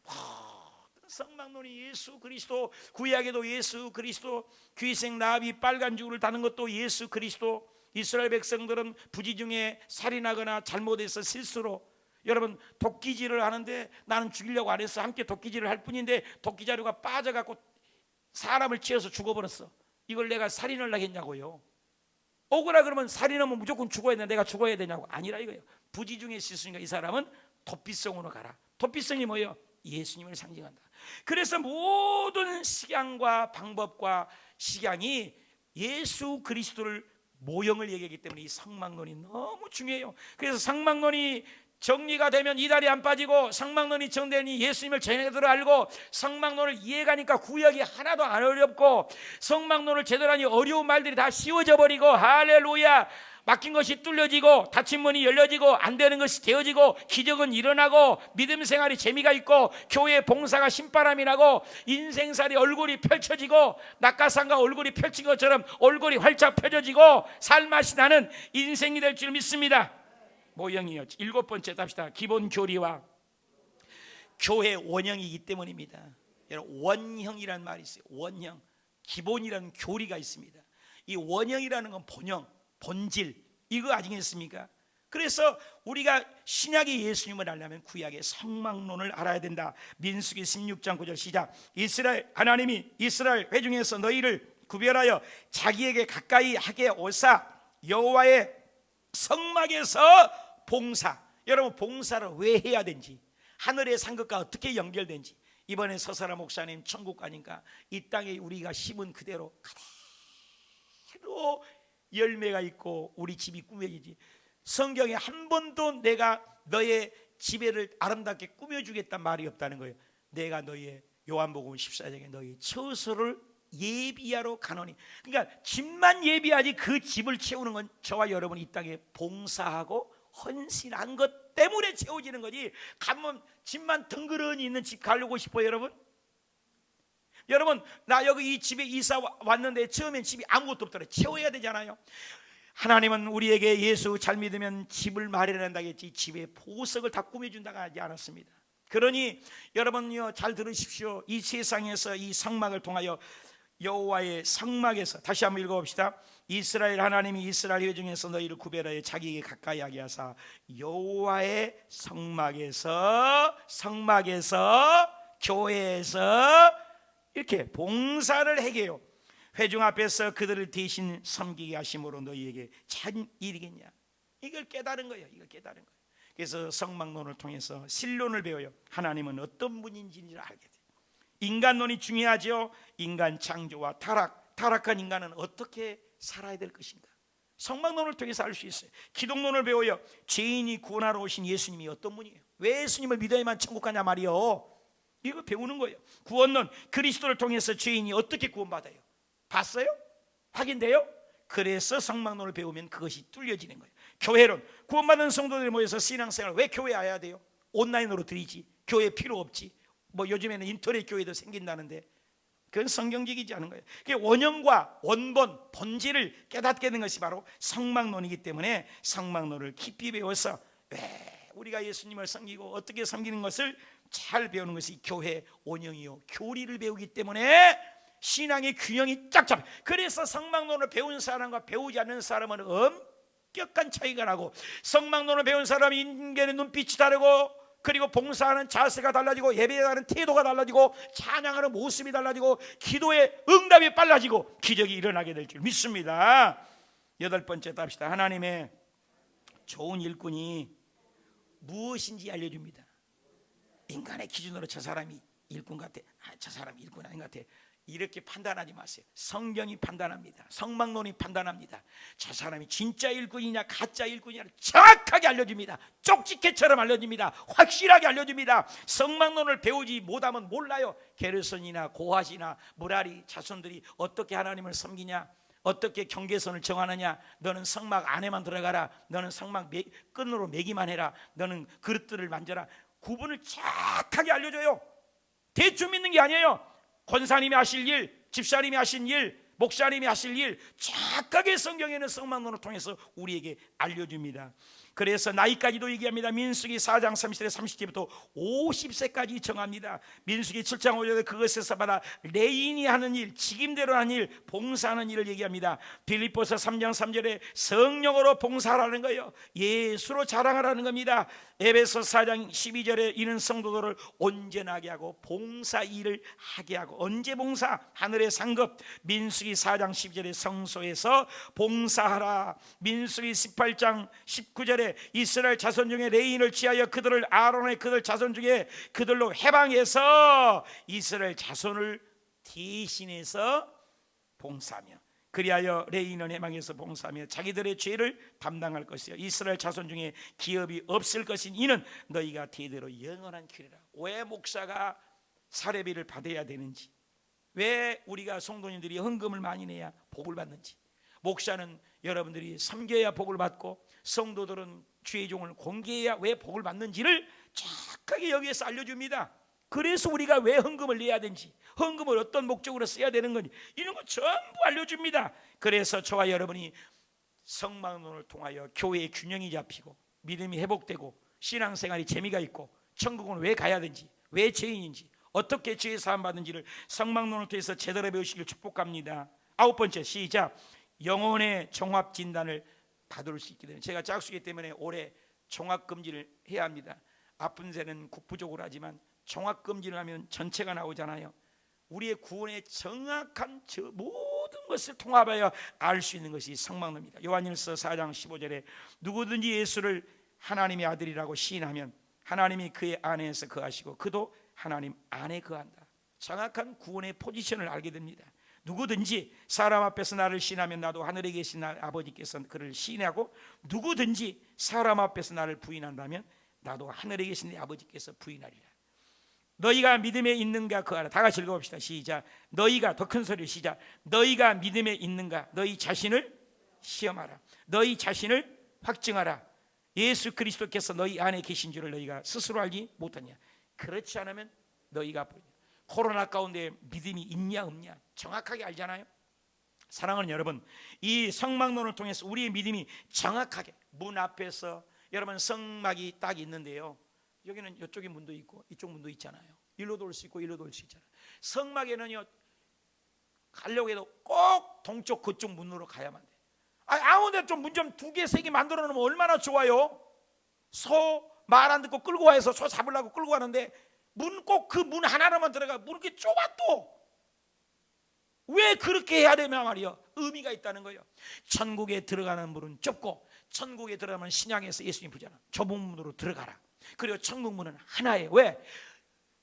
성막론이 예수 그리스도, 구약에도 예수 그리스도, 귀생 나비 빨간 줄을 다는 것도 예수 그리스도. 이스라엘 백성들은 부지 중에 살인하거나 잘못해서 실수로 여러분 도끼질을 하는데 나는 죽이려고 안 했어. 함께 도끼질을 할 뿐인데 도끼 자루가 빠져갖고 사람을 치어서 죽어버렸어. 이걸 내가 살인을 하겠냐고요. 억울하 그러면 살인하면 무조건 죽어야 되나 내가 죽어야 되냐고. 아니라 이거예요. 부지 중에 실수니까 이 사람은 도피성으로 가라. 도피성이 뭐예요? 예수님을 상징한다. 그래서 모든 식양과 방법과 식양이 예수 그리스도를 모형을 얘기하기 때문에 이 성막론이 너무 중요해요. 그래서 성막론이 정리가 되면 이달이 안 빠지고 성막론이 정되니 예수님을 제대로 알고 성막론을 이해가니까 구약이 하나도 안 어렵고 성막론을 제대로 하니 어려운 말들이 다 쉬워져 버리고 할렐루야. 막힌 것이 뚫려지고 닫힌 문이 열려지고 안 되는 것이 되어지고 기적은 일어나고 믿음 생활이 재미가 있고 교회 봉사가 신바람이 나고 인생살이 얼굴이 펼쳐지고 낙하산과 얼굴이 펼친 것처럼 얼굴이 활짝 펴져지고 살맛이 나는 인생이 될 줄 믿습니다. 모형이요. 7번째 답시다. 기본 교리와 교회 원형이기 때문입니다. 여러분, 원형이라는 말이 있어요. 원형. 기본이라는 교리가 있습니다. 이 원형이라는 건 본형, 본질, 이거 아니겠습니까? 그래서 우리가 신약의 예수님을 알려면 구약의 성막론을 알아야 된다. 민수기 16장 9절 시작. 하나님이 이스라엘 회중에서 너희를 구별하여 자기에게 가까이 하게 오사 여호와의 성막에서 봉사. 여러분, 봉사를 왜 해야 되는지, 하늘의 상급과 어떻게 연결된지, 이번에 서사라 목사님 천국 가니까 이 땅에 우리가 심은 그대로 열매가 있고 우리 집이 꾸며지지. 성경에 한 번도 내가 너의 집에를 아름답게 꾸며주겠다는 말이 없다는 거예요. 내가 너의, 요한복음 14장에 너희 처소를 예비하러 가노니. 그러니까 집만 예비하지 그 집을 채우는 건 저와 여러분이 이 땅에 봉사하고 헌신한 것 때문에 채워지는 거지. 가면 집만 덩그러니 있는 집 가려고 싶어요, 여러분? 여러분, 나 여기 이 집에 이사 왔는데 처음엔 집이 아무것도 없더라. 채워야 되잖아요. 하나님은 우리에게 예수 잘 믿으면 집을 마련한다겠지 집의 보석을 다 꾸며준다고 하지 않았습니다. 그러니 여러분요, 잘 들으십시오. 이 세상에서 이 성막을 통하여 여호와의 성막에서, 다시 한번 읽어봅시다. 이스라엘 하나님이 이스라엘 회중에서 너희를 구별하여 자기에게 가까이 하게 하사 여호와의 성막에서 교회에서 이렇게 봉사를 해게요. 회중 앞에서 그들을 대신 섬기게 하심으로 너희에게 참 일이겠냐. 이걸 깨달은 거예요. 이걸 깨달은 거예요. 그래서 성막론을 통해서 신론을 배워요. 하나님은 어떤 분인지를 알게 돼요. 인간론이 중요하죠. 인간 창조와 타락한 인간은 어떻게 살아야 될 것인가. 성막론을 통해서 알 수 있어요. 기독론을 배워요. 죄인이 구원하러 오신 예수님이 어떤 분이에요. 왜 예수님을 믿어야만 천국 가냐 말이요. 이거 배우는 거예요. 구원론, 그리스도를 통해서 죄인이 어떻게 구원받아요. 봤어요? 확인돼요? 그래서 성막론을 배우면 그것이 뚫려지는 거예요. 교회론, 구원받은 성도들이 모여서 신앙생활, 왜 교회 와야 돼요? 온라인으로 드리지. 교회 필요 없지. 뭐 요즘에는 인터넷 교회도 생긴다는데 그건 성경적이지 않은 거예요. 그게 원형과 원본, 본질을 깨닫게 되는 것이 바로 성막론이기 때문에 성막론을 깊이 배워서 왜 우리가 예수님을 섬기고 어떻게 섬기는 것을 잘 배우는 것이 교회 원형이요 교리를 배우기 때문에 신앙의 균형이 쫙 잡혀. 그래서 성막론을 배운 사람과 배우지 않는 사람은 엄격한 차이가 나고, 성막론을 배운 사람이 인간의 눈빛이 다르고, 그리고 봉사하는 자세가 달라지고, 예배하는 태도가 달라지고, 찬양하는 모습이 달라지고, 기도의 응답이 빨라지고 기적이 일어나게 될 줄 믿습니다. 8번째 답시다. 하나님의 좋은 일꾼이 무엇인지 알려줍니다. 인간의 기준으로 저 사람이 일꾼 같아, 저 사람이 일꾼 아닌 것 같아, 이렇게 판단하지 마세요. 성경이 판단합니다. 성막론이 판단합니다. 저 사람이 진짜 일꾼이냐 가짜 일꾼이냐를 정확하게 알려줍니다. 쪽지게처럼 알려줍니다. 확실하게 알려줍니다. 성막론을 배우지 못하면 몰라요. 게르손이나 고핫이나 무라리 자손들이 어떻게 하나님을 섬기냐, 어떻게 경계선을 정하느냐, 너는 성막 안에만 들어가라, 너는 성막 끈으로 매기만 해라, 너는 그릇들을 만져라. 구분을 정확하게 알려줘요. 대충 믿는 게 아니에요. 권사님이 하실 일, 집사님이 하신 일, 목사님이 하실 일 정확하게 성경에는 성막론을 통해서 우리에게 알려줍니다. 그래서 나이까지도 얘기합니다. 민수기 4장 30절 30절부터 50세까지 정합니다. 민수기 7장 5절에 그것에서 받아 레인이 하는 일, 직임대로 하는 일, 봉사하는 일을 얘기합니다. 빌립보서 3장 3절에 성령으로 봉사하라는 거예요. 예수로 자랑하라는 겁니다. 에베소 4장 12절에 이는 성도들을 온전하게 하고 봉사 일을 하게 하고. 언제 봉사? 하늘의 상급. 민수기 4장 12절에 성소에서 봉사하라. 민수기 18장 19절에 이스라엘 자손 중에 레인을 취하여 그들을 아론의 그들 자손 중에 그들로 해방해서 이스라엘 자손을 대신해서 봉사하며, 그리하여 레인은 해방해서 봉사하며 자기들의 죄를 담당할 것이요 이스라엘 자손 중에 기업이 없을 것인 이는 너희가 대대로 영원한 길이라. 왜 목사가 사례비를 받아야 되는지, 왜 우리가 성도님들이 헌금을 많이 내야 복을 받는지, 목사는 여러분들이 섬겨야 복을 받고 성도들은 주의 종을 공개해야 왜 복을 받는지를 정확하게 여기에서 알려줍니다. 그래서 우리가 왜 헌금을 내야 되는지, 헌금을 어떤 목적으로 써야 되는 건지 이런 거 전부 알려줍니다. 그래서 저와 여러분이 성막론을 통하여 교회의 균형이 잡히고 믿음이 회복되고 신앙생활이 재미가 있고 천국은 왜 가야 되는지, 왜 죄인인지, 어떻게 죄 사함 받는지를 성막론을 통해서 제대로 배우시길 축복합니다. 9번째, 시작. 영혼의 종합 진단을 받을 수 있게 되는, 제가 짝수기 때문에 올해 종합검진을 해야 합니다. 아픈 새는 국부적으로 하지만 종합검진을 하면 전체가 나오잖아요. 우리의 구원의 정확한 저 모든 것을 통합하여 알 수 있는 것이 성막론입니다. 요한일서 4장 15절에 누구든지 예수를 하나님의 아들이라고 시인하면 하나님이 그의 안에서 거하시고 그도 하나님 안에 거한다. 정확한 구원의 포지션을 알게 됩니다. 누구든지 사람 앞에서 나를 시인하면 나도 하늘에 계신 아버지께서 그를 시인하고, 누구든지 사람 앞에서 나를 부인한다면 나도 하늘에 계신 내 아버지께서 부인하리라. 너희가 믿음에 있는가 그하라. 다 같이 읽어봅시다. 시작. 너희가, 더 큰 소리로 시작. 너희가 믿음에 있는가. 너희 자신을 시험하라. 너희 자신을 확증하라. 예수 그리스도께서 너희 안에 계신 줄을 너희가 스스로 알지 못하냐. 그렇지 않으면 너희가 코로나 가운데 믿음이 있냐 없냐 정확하게 알잖아요. 사랑하는 여러분, 이 성막론을 통해서 우리의 믿음이 정확하게, 문 앞에서 여러분 성막이 딱 있는데요, 여기는 이쪽에 문도 있고 이쪽 문도 있잖아요. 일로도 올 수 있고 일로도 올 수 있잖아요. 성막에는요, 가려고 해도 꼭 동쪽 그쪽 문으로 가야만 돼. 아무 데도 문 좀 2개 3개 만들어 놓으면 얼마나 좋아요. 소 말 안 듣고 끌고 와서 소 잡으려고 끌고 가는데 문 꼭 그 문 하나로만 들어가. 문 이렇게 좁아. 또 왜 그렇게 해야 되냐 말이요. 의미가 있다는 거예요. 천국에 들어가는 문은 좁고 천국에 들어가면 신약에서 예수님 부르잖아. 좁은 문으로 들어가라. 그리고 천국 문은 하나예요. 왜?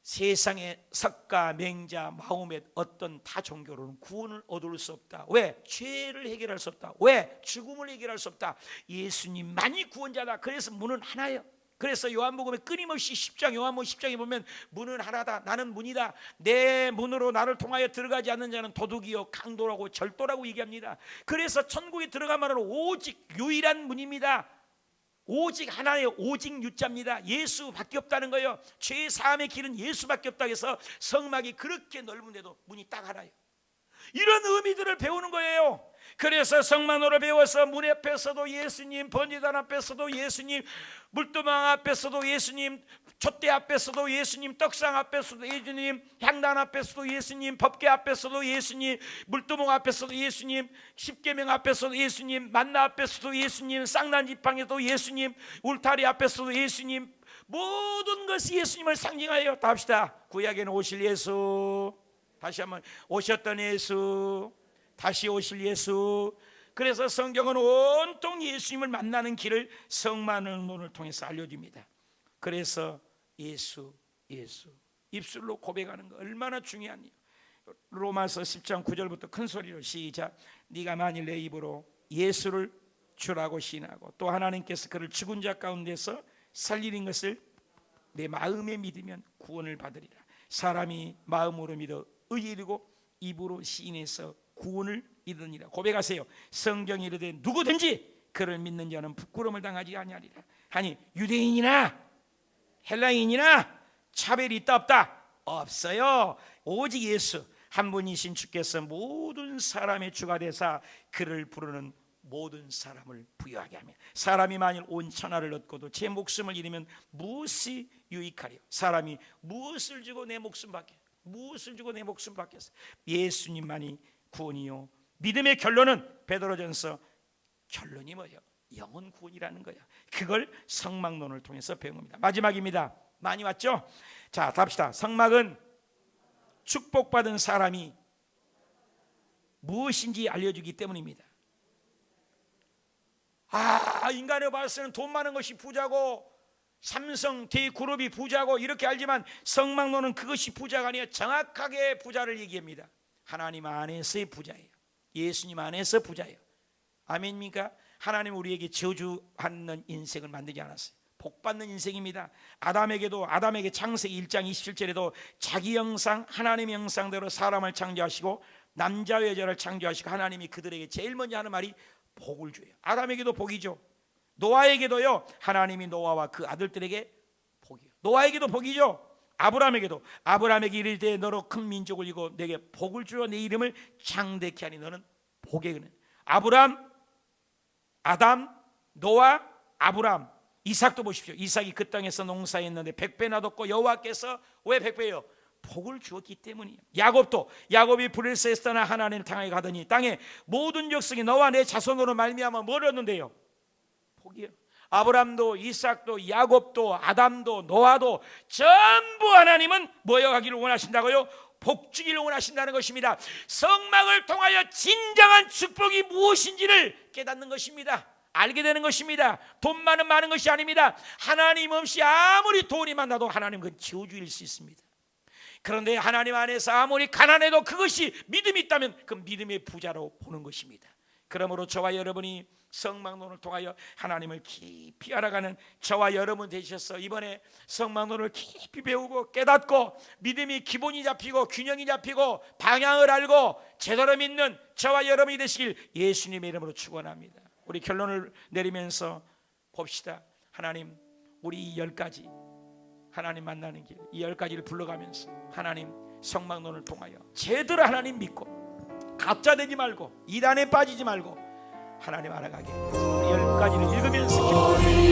세상의 석가, 맹자, 마호멧 어떤 타 종교로는 구원을 얻을 수 없다. 왜? 죄를 해결할 수 없다. 왜? 죽음을 해결할 수 없다. 예수님만이 구원자다. 그래서 문은 하나예요. 그래서 요한복음에 끊임없이 10장, 요한복음 10장에 보면 문은 하나다. 나는 문이다. 내 문으로 나를 통하여 들어가지 않는 자는 도둑이요 강도라고 절도라고 얘기합니다. 그래서 천국에 들어가면 오직 유일한 문입니다. 오직 하나의 오직 유자입니다. 예수밖에 없다는 거예요. 죄 사함의 길은 예수밖에 없다고 해서 성막이 그렇게 넓은데도 문이 딱 하나예요. 이런 의미들을 배우는 거예요. 그래서 성막론을 배워서 문 앞에서도 예수님, 번제단 앞에서도 예수님, 물두멍 앞에서도 예수님, 촛대 앞에서도 예수님, 떡상 앞에서도 예수님, 향단 앞에서도 예수님, 법궤 앞에서도 예수님, 물두멍 앞에서도 예수님, 십계명 앞에서도 예수님, 만나 앞에서도 예수님, 쌍난지팡에도 예수님, 울타리 앞에서도 예수님, 모든 것이 예수님을 상징하여 다 합시다. 구약에는 오실 예수, 다시 한번 오셨던 예수, 다시 오실 예수. 그래서 성경은 온통 예수님을 만나는 길을 성막론을 통해서 알려줍니다. 그래서 예수, 예수 입술로 고백하는 거 얼마나 중요하니. 로마서 10장 9절부터 큰 소리로 시작. 네가 만일 내 입으로 예수를 주라고 시인하고 또 하나님께서 그를 죽은 자 가운데서 살리는 것을 내 마음에 믿으면 구원을 받으리라. 사람이 마음으로 믿어 의에 이르고 입으로 시인해서 구원을 이르니라. 고백하세요. 성경이 이르되 누구든지 그를 믿는 자는 부끄러움을 당하지 아니하리라. 아니 유대인이나 헬라인이나 차별이 있다 없다? 없어요. 오직 예수 한 분이신 주께서 모든 사람의 주가 되사 그를 부르는 모든 사람을 부유하게 하며 사람이 만일 온 천하를 얻고도 제 목숨을 잃으면 무엇이 유익하리요? 사람이 무엇을 주고 내 목숨 받게? 무엇을 주고 내 목숨 받겠어? 예수님만이 구원이요. 믿음의 결론은 베드로전서 결론이 뭐예요? 영혼 구원이라는 거야. 그걸 성막론을 통해서 배운 겁니다. 마지막입니다. 많이 왔죠? 자, 답시다. 성막은 축복받은 사람이 무엇인지 알려주기 때문입니다. 인간의 발세는 돈 많은 것이 부자고 삼성 대그룹이 부자고 이렇게 알지만 성막론은 그것이 부자가 아니라 정확하게 부자를 얘기합니다. 하나님 안에서의 부자예요. 예수님 안에서 부자예요. 아멘입니까? 하나님 우리에게 저주하는 인생을 만들지 않았어요. 복받는 인생입니다. 아담에게 창세기 1장 27절에도 자기 형상 하나님의 형상대로 사람을 창조하시고 남자와 여자를 창조하시고 하나님이 그들에게 제일 먼저 하는 말이 복을 줘요. 아담에게도 복이죠. 노아에게도요, 하나님이 노아와 그 아들들에게 복이요. 노아에게도 복이죠. 아브라함에게 이르되 너로 큰 민족을 이고 내게 복을 주어 내 이름을 창대케 하니 너는 복의 근원. 아브람, 아담, 노아, 아브람, 이삭도 보십시오. 이삭이 그 땅에서 농사했는데 100배나 뒀고 여호와께서 왜 100배요? 복을 주었기 때문이에요. 야곱이 불에서 떠나 하나님을 향하여 가더니 땅의 모든 족속이 너와 내 자손으로 말미암아 뭘 얻는데요? 복이요. 아브람도 이삭도 야곱도 아담도 노아도 전부 하나님은 뭐여 가기를 원하신다고요? 복 주기를 원하신다는 것입니다. 성막을 통하여 진정한 축복이 무엇인지를 깨닫는 것입니다. 알게 되는 것입니다. 돈 많은 것이 아닙니다. 하나님 없이 아무리 돈이 많아도 하나님은 그건 지워주일 수 있습니다. 그런데 하나님 안에서 아무리 가난해도 그것이 믿음이 있다면 그 믿음의 부자로 보는 것입니다. 그러므로 저와 여러분이 성막론을 통하여 하나님을 깊이 알아가는 저와 여러분 되셔서 이번에 성막론을 깊이 배우고 깨닫고 믿음이 기본이 잡히고 균형이 잡히고 방향을 알고 제대로 믿는 저와 여러분이 되시길 예수님의 이름으로 축원합니다. 우리 결론을 내리면서 봅시다. 하나님, 우리 이 10가지 하나님 만나는 길, 이 10가지를 불러가면서 하나님 성막론을 통하여 제대로 하나님 믿고 가짜 되지 말고 이단에 빠지지 말고 하나님 알아가게 10가지를 읽으면서 기도합니다.